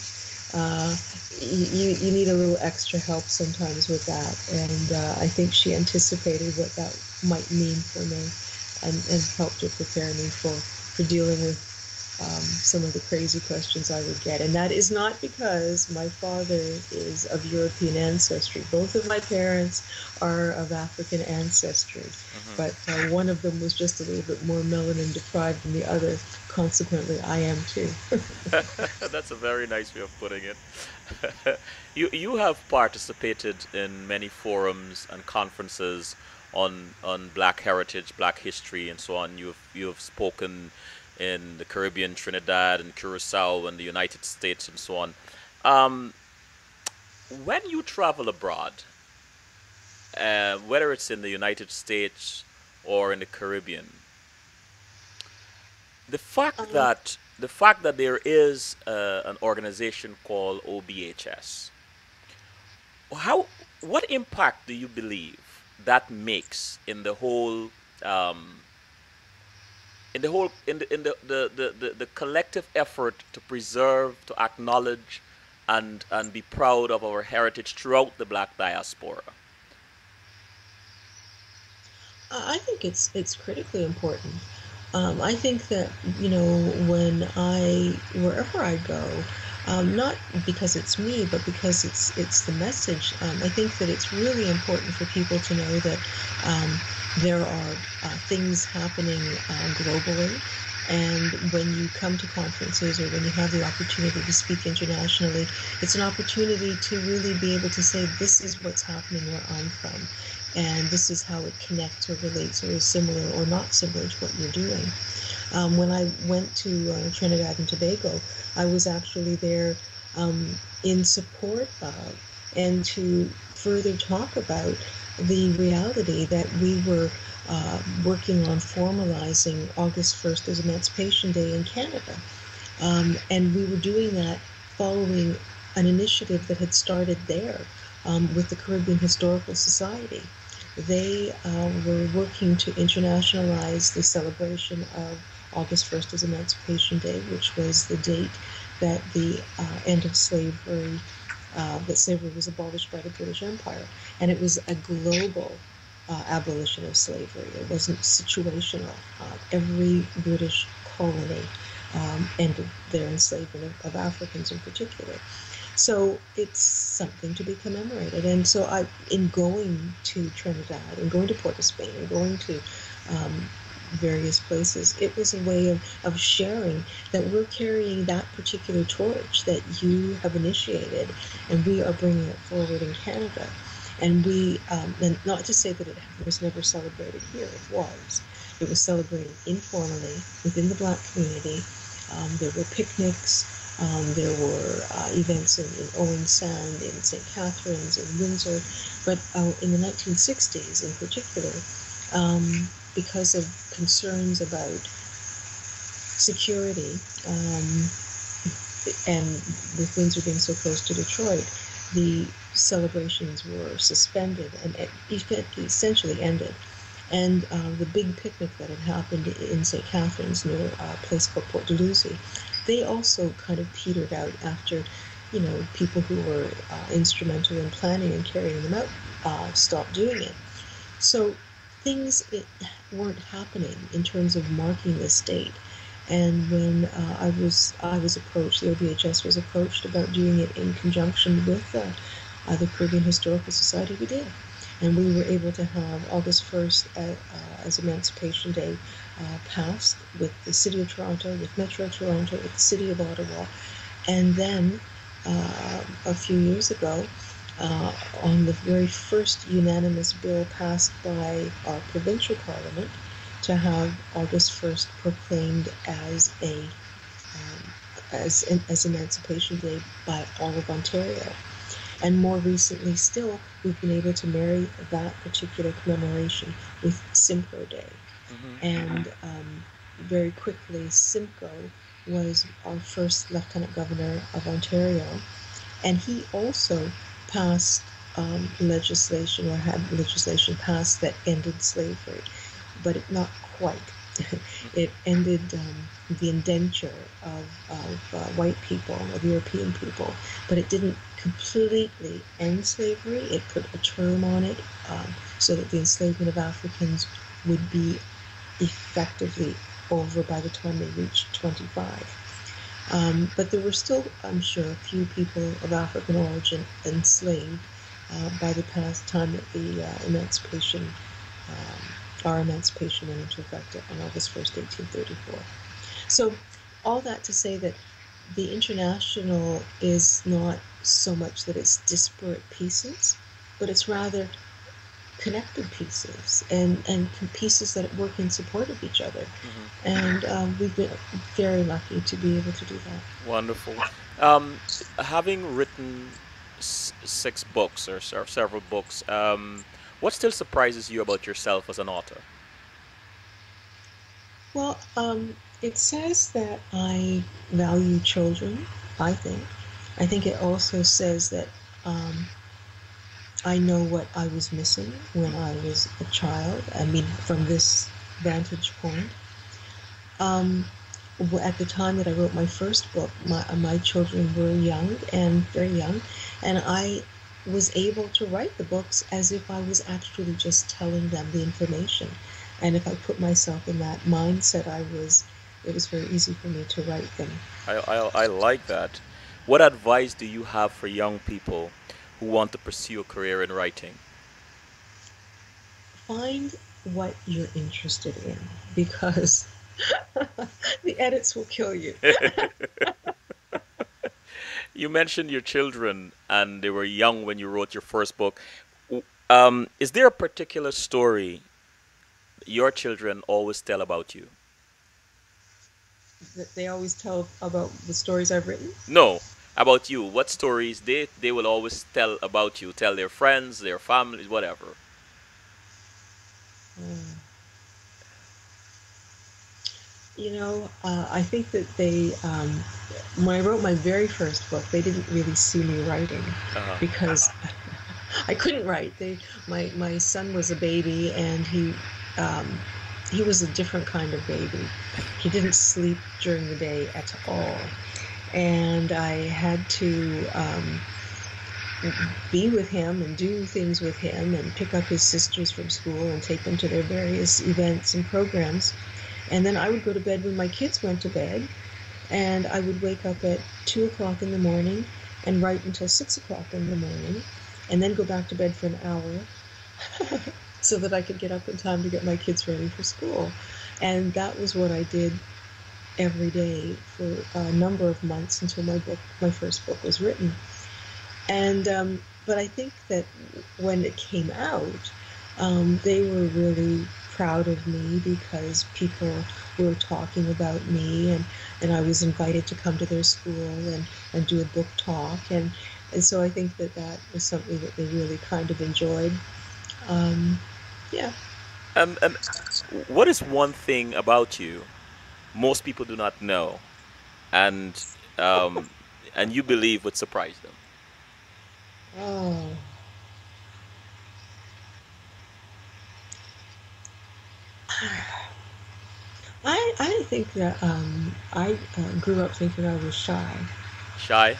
uh, you need a little extra help sometimes with that. And I think she anticipated what that might mean for me and helped to prepare me for dealing with some of the crazy questions I would get. And that is not because my father is of European ancestry. Both of my parents are of African ancestry, Hmm. but one of them was just a little bit more melanin deprived than the other. Consequently, I am too. That's a very nice way of putting it. You have participated in many forums and conferences on Black heritage, Black history, and so on. You have spoken in the Caribbean, Trinidad, and Curacao, and the United States, and so on. Um, when you travel abroad, whether it's in the United States or in the Caribbean, Um, the fact that there is an organization called OBHS, how what impact do you believe that makes um, in the collective effort to preserve, to acknowledge, and be proud of our heritage throughout the Black diaspora? I think it's critically important. I think that when wherever I go, not because it's me, but because it's the message. I think that it's really important for people to know that um, there are things happening globally. And when you come to conferences or when you have the opportunity to speak internationally, it's an opportunity to really be able to say, this is what's happening where I'm from. And this is how it connects or relates or is similar or not similar to what you're doing. When I went to Trinidad and Tobago, I was actually there in support of and to further talk about the reality that we were working on formalizing August 1st as Emancipation Day in Canada. And we were doing that following an initiative that had started there with the Caribbean Historical Society. They were working to internationalize the celebration of August 1st as Emancipation Day, which was the date that the end of slavery, that slavery was abolished by the British Empire. And it was a global abolition of slavery. It wasn't situational. Every British colony ended their enslavement of Africans in particular. So it's something to be commemorated. And so in going to Trinidad and going to Port of Spain and going to um, various places, it was a way of sharing that we're carrying that particular torch that you have initiated and we are bringing it forward in Canada. And and not to say that it was never celebrated here, it was. It was celebrated informally within the Black community. There were picnics, there were events in Owen Sound, in St. Catharines, in Windsor, but in the 1960s in particular, because of concerns about security, and with Windsor being so close to Detroit, the celebrations were suspended and essentially ended. And the big picnic that had happened in St. Catharines near a place called Port Dalhousie, they also kind of petered out after, people who were instrumental in planning and carrying them out stopped doing it. So things weren't happening in terms of marking this date. And when I was approached, the OBHS was approached about doing it in conjunction with the Caribbean Historical Society, we did. And we were able to have August 1st as Emancipation Day passed with the City of Toronto, with Metro Toronto, with the City of Ottawa. And then a few years ago, on the very first unanimous bill passed by our provincial parliament, to have August 1st proclaimed as as Emancipation Day by all of Ontario. And more recently still, we've been able to marry that particular commemoration with Simcoe Day. Mm-hmm. And very quickly, Simcoe was our first Lieutenant Governor of Ontario, and he also passed legislation, or had legislation passed, that ended slavery, but not quite. It ended the indenture of white people, of European people, but it didn't completely end slavery. It put a term on it so that the enslavement of Africans would be effectively over by the time they reached 25. But there were still, I'm sure, a few people of African origin enslaved by the past time that the our emancipation went into effect on August 1st, 1834. So all that to say that the international is not so much that it's disparate pieces, but it's rather connected pieces and pieces that work in support of each other. Mm-hmm. And we've been very lucky to be able to do that. Wonderful. Having written 6 books or several books, what still surprises you about yourself as an author? Well, it says that I value children, I think. I think it also says that I know what I was missing when I was a child. I mean, from this vantage point. At the time that I wrote my first book, my children were young, and very young, and I was able to write the books as if I was actually just telling them the information. And if I put myself in that mindset, it was very easy for me to write them. I like that. What advice do you have for young people who want to pursue a career in writing? Find what you're interested in, because the edits will kill you. You mentioned your children and they were young when you wrote your first book. Is there a particular story your children always tell about you? That they always tell about the stories I've written? No, about you. What stories they will always tell about you? Tell their friends, their families, whatever. I think that when I wrote my very first book, they didn't really see me writing because I couldn't write. My son was a baby, and he was a different kind of baby. He didn't sleep during the day at all, and I had to be with him and do things with him and pick up his sisters from school and take them to their various events and programs. And then I would go to bed when my kids went to bed, and I would wake up at 2 o'clock in the morning and write until 6 o'clock in the morning, and then go back to bed for an hour so that I could get up in time to get my kids ready for school. And that was what I did every day for a number of months until my first book was written. And but I think that when it came out, they were really proud of me because people were talking about me, and I was invited to come to their school and do a book talk, and so I think that that was something that they really kind of enjoyed. Um, yeah. And what is one thing about you most people do not know, and um, and you believe would surprise them? Oh, I think that I grew up thinking I was shy. Shy?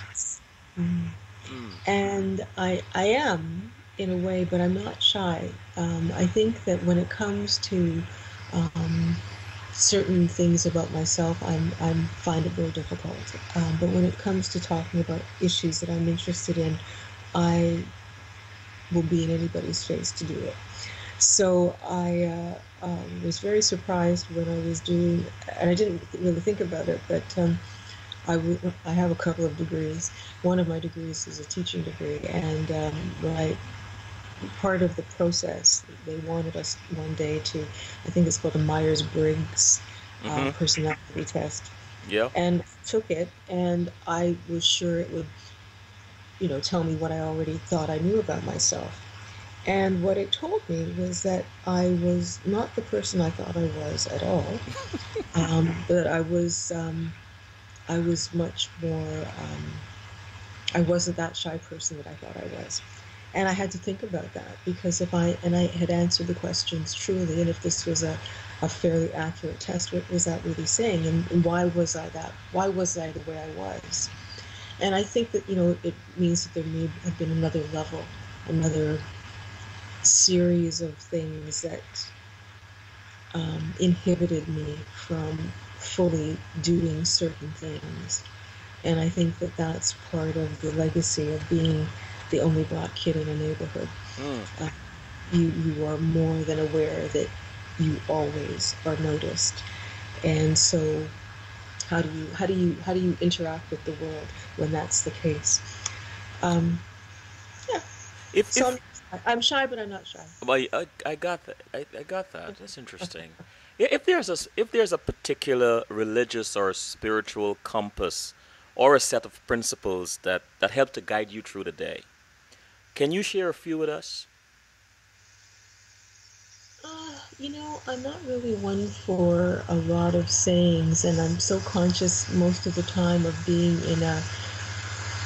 Mm. Mm. And I am in a way, but I'm not shy. I think that when it comes to um, certain things about myself, I find it very difficult. But when it comes to talking about issues that I'm interested in, I will be in anybody's face to do it. So I was very surprised when I was doing, and I didn't really think about it, but I have a couple of degrees. One of my degrees is a teaching degree, and when part of the process, they wanted us one day to, I think it's called a Myers-Briggs Mm-hmm. personality test, Yeah. and took it, and I was sure it would, tell me what I already thought I knew about myself. And what it told me was that I was not the person I thought I was at all. But I was much more. I wasn't that shy person that I thought I was. And I had to think about that because and I had answered the questions truly, and if this was a fairly accurate test, what was that really saying? And why was I that? Why was I the way I was? And I think that, it means that there may have been another level, another series of things that inhibited me from fully doing certain things. And I think that that's part of the legacy of being the only black kid in a neighborhood. Mm. Uh, you are more than aware that you always are noticed. And so how do you interact with the world when that's the case? Um, yeah. So If I'm shy, but I'm not shy. well, I got that. I got that. That's interesting. Yeah, if there's a particular religious or spiritual compass or a set of principles that help to guide you through the day, can you share a few with us? I'm not really one for a lot of sayings, and I'm so conscious most of the time of being in a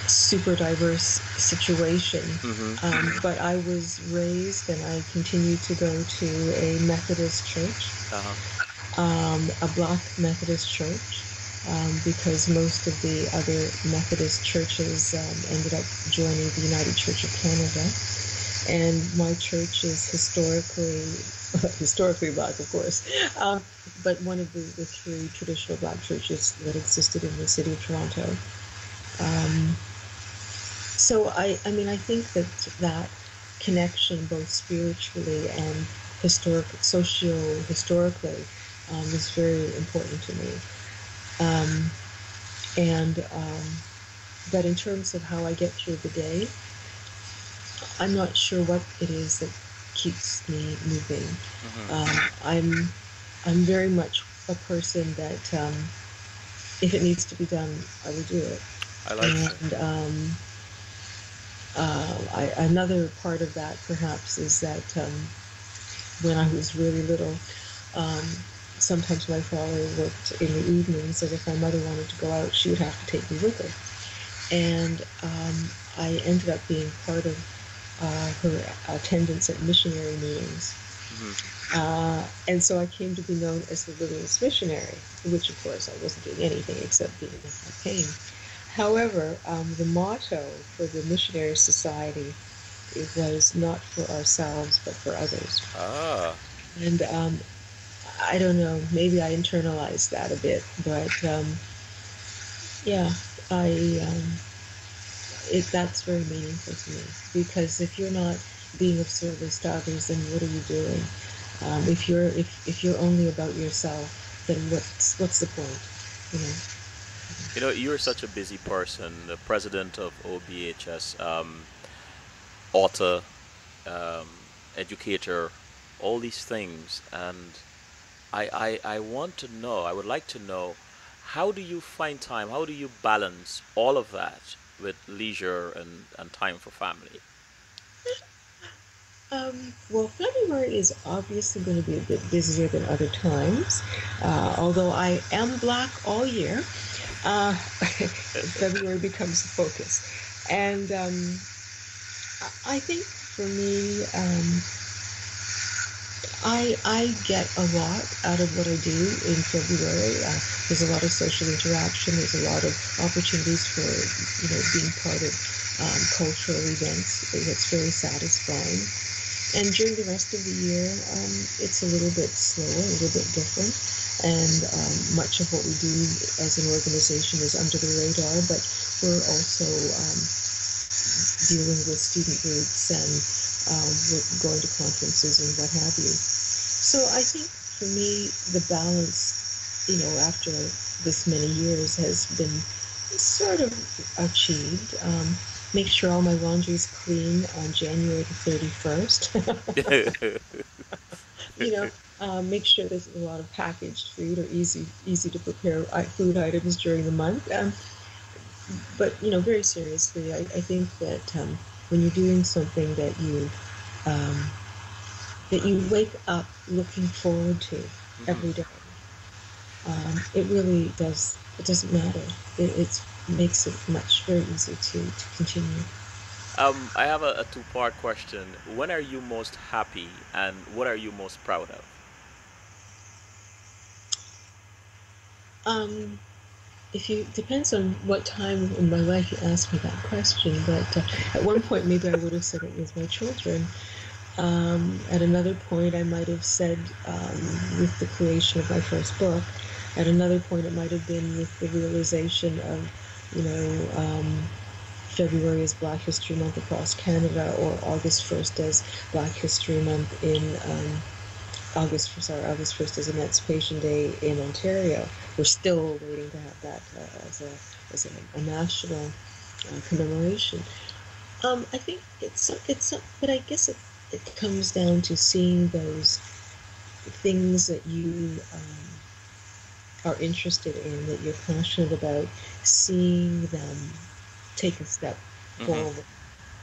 super diverse situation. Mm-hmm. But I was raised and I continue to go to a Methodist church, Uh-huh. a black Methodist church, because most of the other Methodist churches ended up joining the United Church of Canada. And my church is historically black, of course, but one of the three traditional black churches that existed in the city of Toronto. Um, so I think that that connection, both spiritually and historically, is very important to me. Um, and But in terms of how I get through the day, I'm not sure what it is that keeps me moving. Mm-hmm. I'm very much a person that if it needs to be done, I will do it. I like that. And another part of that perhaps is that when I was really little, um, sometimes my father worked in the evenings, and if my mother wanted to go out, she would have to take me with her. And I ended up being part of her attendance at missionary meetings. Mm-hmm. And so I came to be known as the littlest missionary, which of course I wasn't doing anything except being a pain. However, the motto for the Missionary Society, it was not for ourselves but for others. Ah. And I don't know, maybe I internalized that a bit, but yeah, I that's very meaningful to me because if you're not being of service to others, then what are you doing? If you're only about yourself, then what's the point? You know. You know, you're such a busy person, the president of OBHS. author, um, educator, all these things. And I want to know, I would like to know, how do you find time? How do you balance all of that with leisure and time for family? Well, February is obviously going to be a bit busier than other times. Although I am black all year, February becomes the focus. And I think for me, I get a lot out of what I do in February. There's a lot of social interaction. There's a lot of opportunities for being part of cultural events. It's very satisfying. And during the rest of the year, it's a little bit slower, a little bit different. And much of what we do as an organization is under the radar, but we're also dealing with student groups and we're going to conferences and what have you. So I think for me, the balance, after this many years has been sort of achieved. Make sure all my laundry is clean on January the 31st. Make sure there's a lot of packaged food or easy to prepare food items during the month. But very seriously, I think that when you're doing something that you wake up looking forward to Hmm. every day, it really does. It doesn't matter. It makes it very easy to continue. I have a two-part question. When are you most happy, and what are you most proud of? Um, if you depends on what time in my life you asked me that question, but at one point maybe I would have said it was my children. At another point, I might have said with the creation of my first book. At another point, it might have been with the realization of, February is Black History Month across Canada, or August 1st as Black History Month in August 1st is Emancipation Day in Ontario. We're still waiting to have that as a national commemoration. I think but I guess it comes down to seeing those things that you are interested in, that you're passionate about, seeing them take a step Hmm. forward.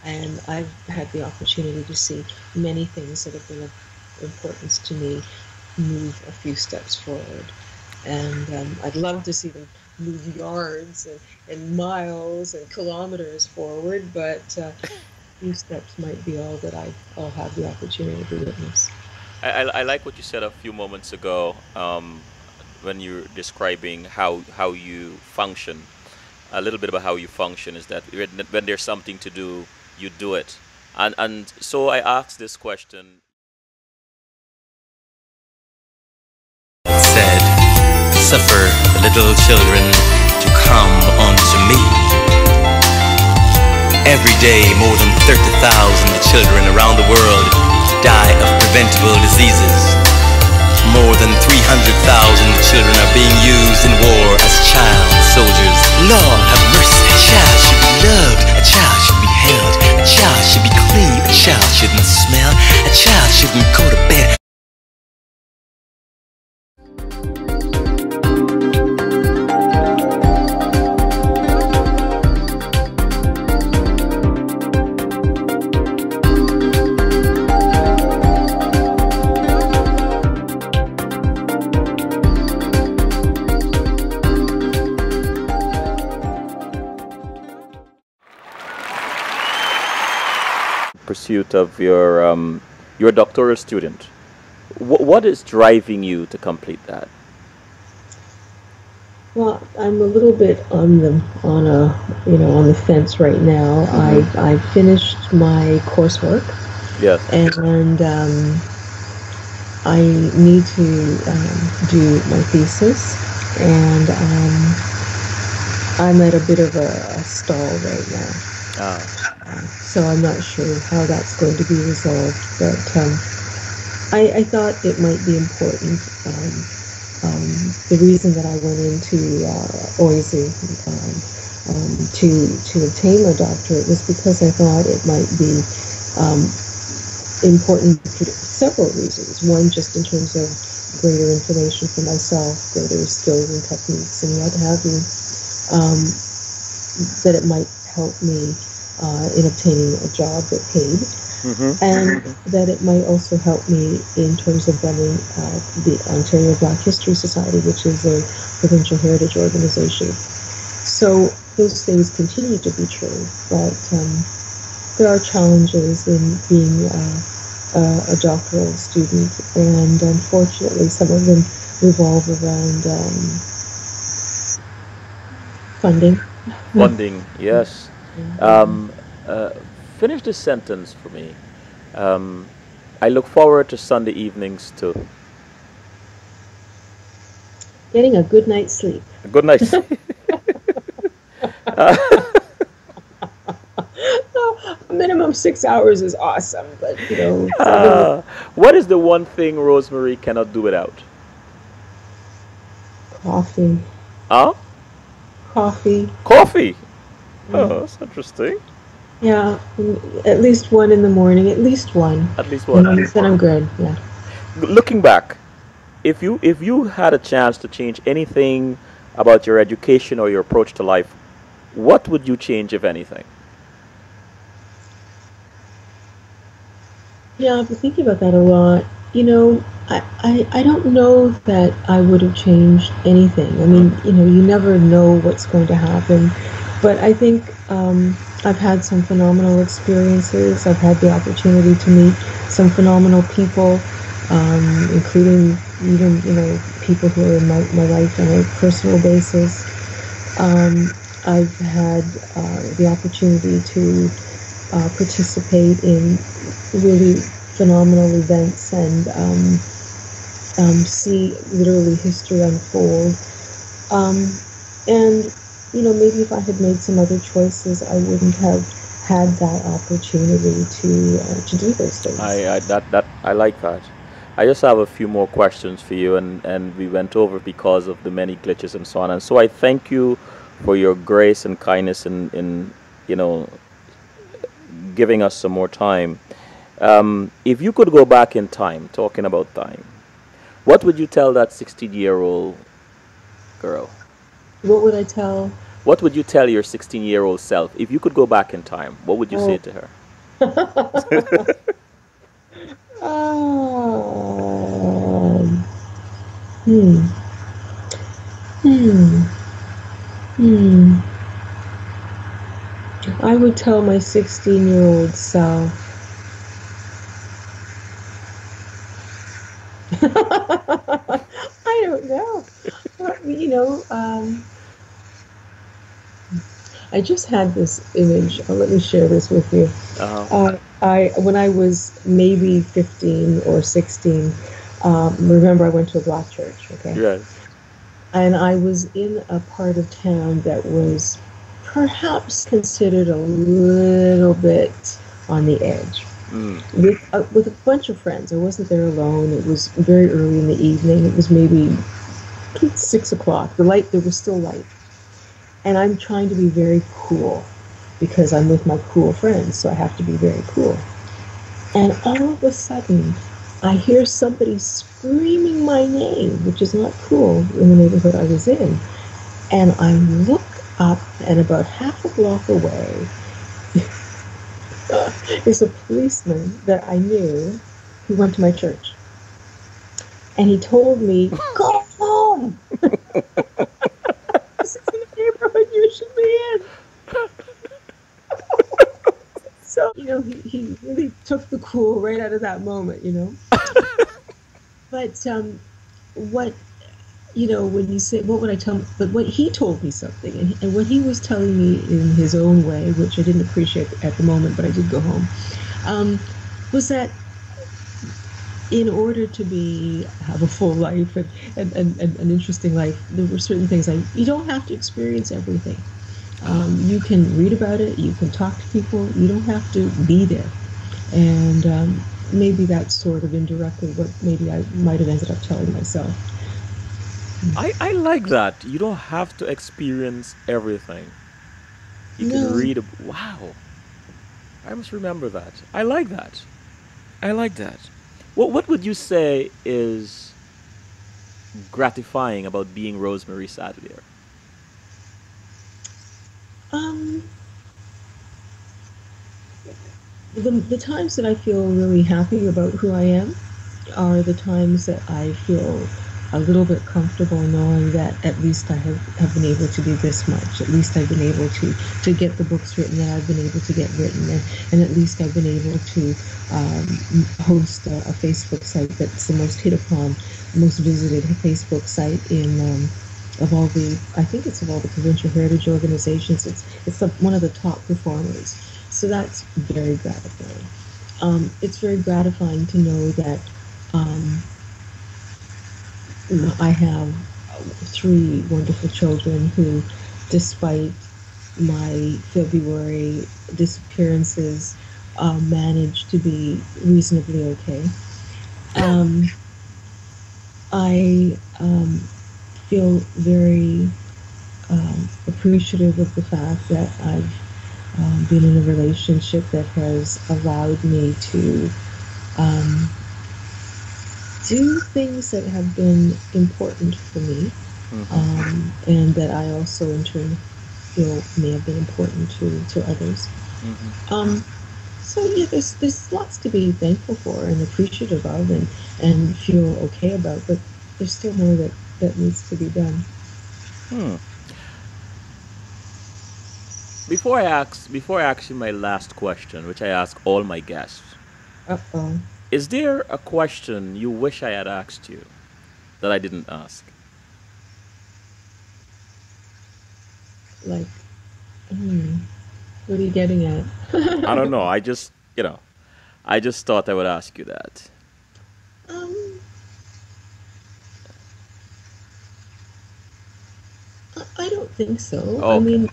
And I've had the opportunity to see many things that have been of importance to me move a few steps forward. And I'd love to see them move yards and miles and kilometers forward, but few steps might be all that I'll have the opportunity to witness. I like what you said a few moments ago, when you're describing how you function. A little bit about how you function is that when there's something to do, you do it. And so I asked this question. Said, suffer the little children to come unto me. Every day, more than 30,000 children around the world die of preventable diseases. More than 300,000 children are being used in war as child soldiers. Lord have mercy. A child should be loved. A child should be held. A child should be clean. A child shouldn't smell. A child shouldn't go to bed. Pursuit of your doctoral student. What is driving you to complete that? Well, I'm a little bit on the fence right now. Hmm. I finished my coursework, Yes. and I need to do my thesis, and I'm at a bit of a stall right now. Ah. So I'm not sure how that's going to be resolved, but I thought it might be important. The reason that I went into OISE to obtain my doctorate was because I thought it might be important for several reasons. One, just in terms of greater information for myself, greater skills and techniques and what have you, um, that it might help me in obtaining a job that paid, Mm-hmm. and that it might also help me in terms of running the Ontario Black History Society, which is a provincial heritage organization. So those things continue to be true, but there are challenges in being a doctoral student, and unfortunately, some of them revolve around funding. Funding, yes. Um, uh, Finish this sentence for me. Um, I look forward to Sunday evenings too. Getting a good night's sleep. Good night. uh, Minimum 6 hours is awesome, but 7 uh, what is the one thing Rosemary cannot do without? coffee, Huh? coffee. Coffee. Mm. Oh, that's interesting. Yeah, at least one in the morning, at least one. At least And one. then I'm good. Yeah. Looking back, if you had a chance to change anything about your education or your approach to life, what would you change, if anything? Yeah, I've been thinking about that a lot. I don't know that I would have changed anything. I mean, you never know what's going to happen. But I think I've had some phenomenal experiences. I've had the opportunity to meet some phenomenal people, including even, people who are in my life on a personal basis. I've had the opportunity to participate in really phenomenal events and see literally history unfold. And maybe if I had made some other choices, I wouldn't have had that opportunity to do those things. I like that. I just have a few more questions for you, and we went over because of the many glitches and so on. And so I thank you for your grace and kindness in you know giving us some more time. If you could go back in time, talking about time, what would you tell that 16-year-old girl? What would I tell? What would you tell your 16-year-old self if you could go back in time? What would you say Oh. to her? um, hmm. Hmm. Hmm. I would tell my 16-year-old self. I don't know. Well, I just had this image. Let me share this with you. Uh-huh. When I was maybe 15 or 16, remember I went to a black church, okay? Yes. And I was in a part of town that was perhaps considered a little bit on the edge. Mm. With a bunch of friends. I wasn't there alone. It was very early in the evening. It was maybe 6 o'clock. There was still light. And I'm trying to be very cool because I'm with my cool friends, so I have to be very cool. And all of a sudden, I hear somebody screaming my name, which is not cool in the neighborhood I was in. And I look up, and about half a block away is a policeman that I knew who went to my church. And he told me, "Go home! This is the neighborhood you should be in." So, he really took the cool right out of that moment. But what, when you say, what would I tell him? But what he told me something, and what he was telling me in his own way, which I didn't appreciate at the moment, but I did go home, was that in order to have a full life and an interesting life, there were certain things you don't have to experience everything. You can read about it, you can talk to people, you don't have to be there. And maybe that's sort of indirectly what maybe I might have ended up telling myself. I like that. You don't have to experience everything. You can No, read. Wow. I must remember that. I like that. I like that. What would you say is gratifying about being Rosemary Sadlier? Um, the times that I feel really happy about who I am are the times that I feel a little bit comfortable knowing that at least I have been able to do this much. At least I've been able to get the books written that I've been able to get written, and at least I've been able to host a Facebook site that's the most hit upon, most visited Facebook site in of all the, I think it's of all the provincial heritage organizations. It's one of the top performers. So that's very gratifying. It's very gratifying to know that um, I have three wonderful children who, despite my February disappearances, managed to be reasonably okay. Um, I feel very appreciative of the fact that I've been in a relationship that has allowed me to um, do things that have been important for me, Mm-hmm. and that I also in turn feel may have been important to others. Mm-hmm. Um, so yeah, there's lots to be thankful for and appreciative of, and feel okay about, but there's still more that needs to be done. Hmm. Before I ask you my last question, which I ask all my guests, Uh-oh. is there a question you wish I had asked you that I didn't ask? Like, hmm, what are you getting at? I don't know. I just thought I would ask you that. um, I don't think so. I Okay. mean,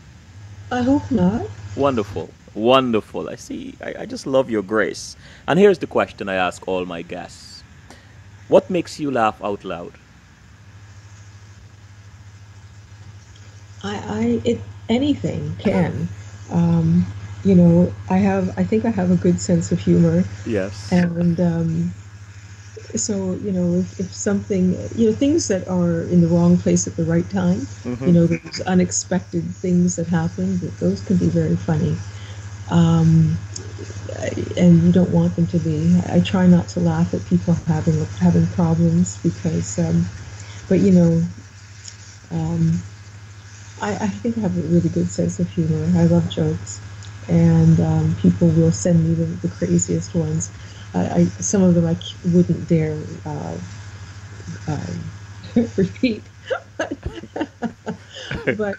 I hope not. Wonderful. Wonderful. I see. I just love your grace. And here's the question I ask all my guests. What makes you laugh out loud? It anything can. Um, I think I have a good sense of humor, Yes. and so if something, things that are in the wrong place at the right time, Mm-hmm. those unexpected things that happen, those can be very funny. Um, and you don't want them to be. I try not to laugh at people having problems because, but um, I think I have a really good sense of humor. I love jokes, and people will send me the craziest ones. Some of them wouldn't dare repeat, but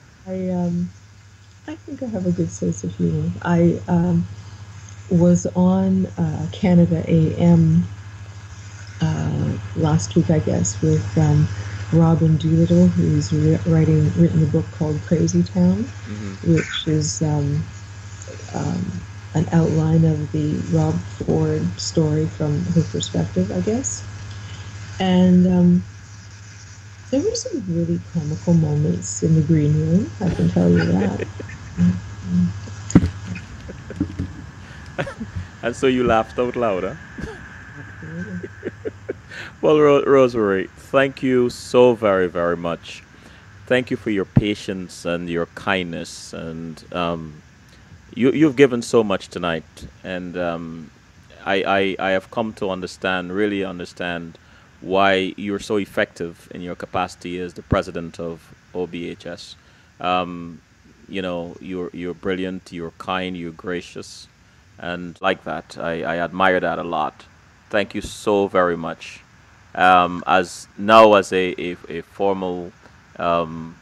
I think I have a good sense of humor. I was on Canada AM last week, I guess, with Robin Doolittle, who's written a book called Crazy Town, Mm-hmm. which is an outline of the Rob Ford story from her perspective, I guess. And there were some really comical moments in the green room, I can tell you that. And so you laughed out loud, huh? Absolutely. Well, Rosemary, thank you so very, very much. Thank you for your patience and your kindness, and you've given so much tonight, and I have come to understand, really understand, why you're so effective in your capacity as the president of OBHS. Um, you're brilliant, you're kind, you're gracious, and like that, I admire that a lot. Thank you so very much. As now as a formal um,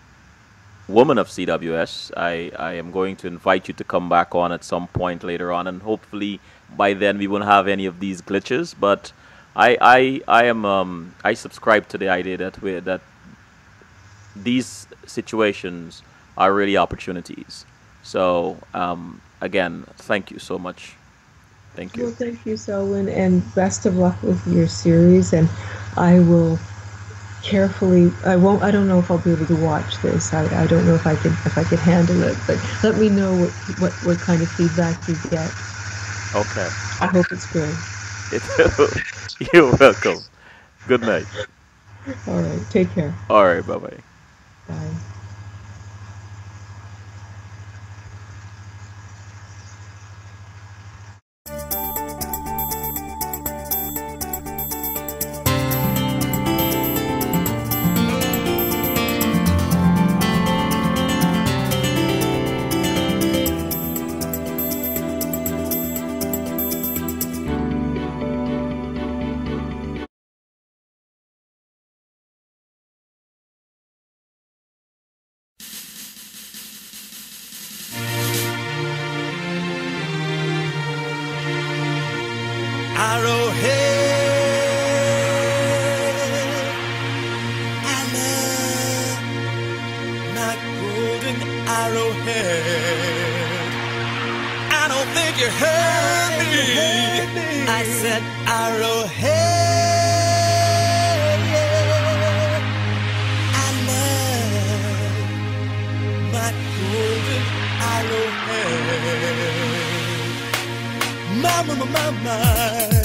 woman of CWS, I am going to invite you to come back on at some point later on, and hopefully by then we won't have any of these glitches. But I subscribe to the idea that these situations are really opportunities. So again, thank you so much. Thank Well, you. thank you, Selwyn, and best of luck with your series. And I will carefully. I won't. I don't know if I'll be able to watch this. I don't know if I could handle it. But let me know what kind of feedback you get. Okay. I hope it's good. You're welcome. Good night. All right. Take care. All right. Bye bye. Bye. Arrowhead, I love my golden arrowhead. I don't think you heard me. I said arrowhead. I love my golden arrowhead. My, my, my, my, my.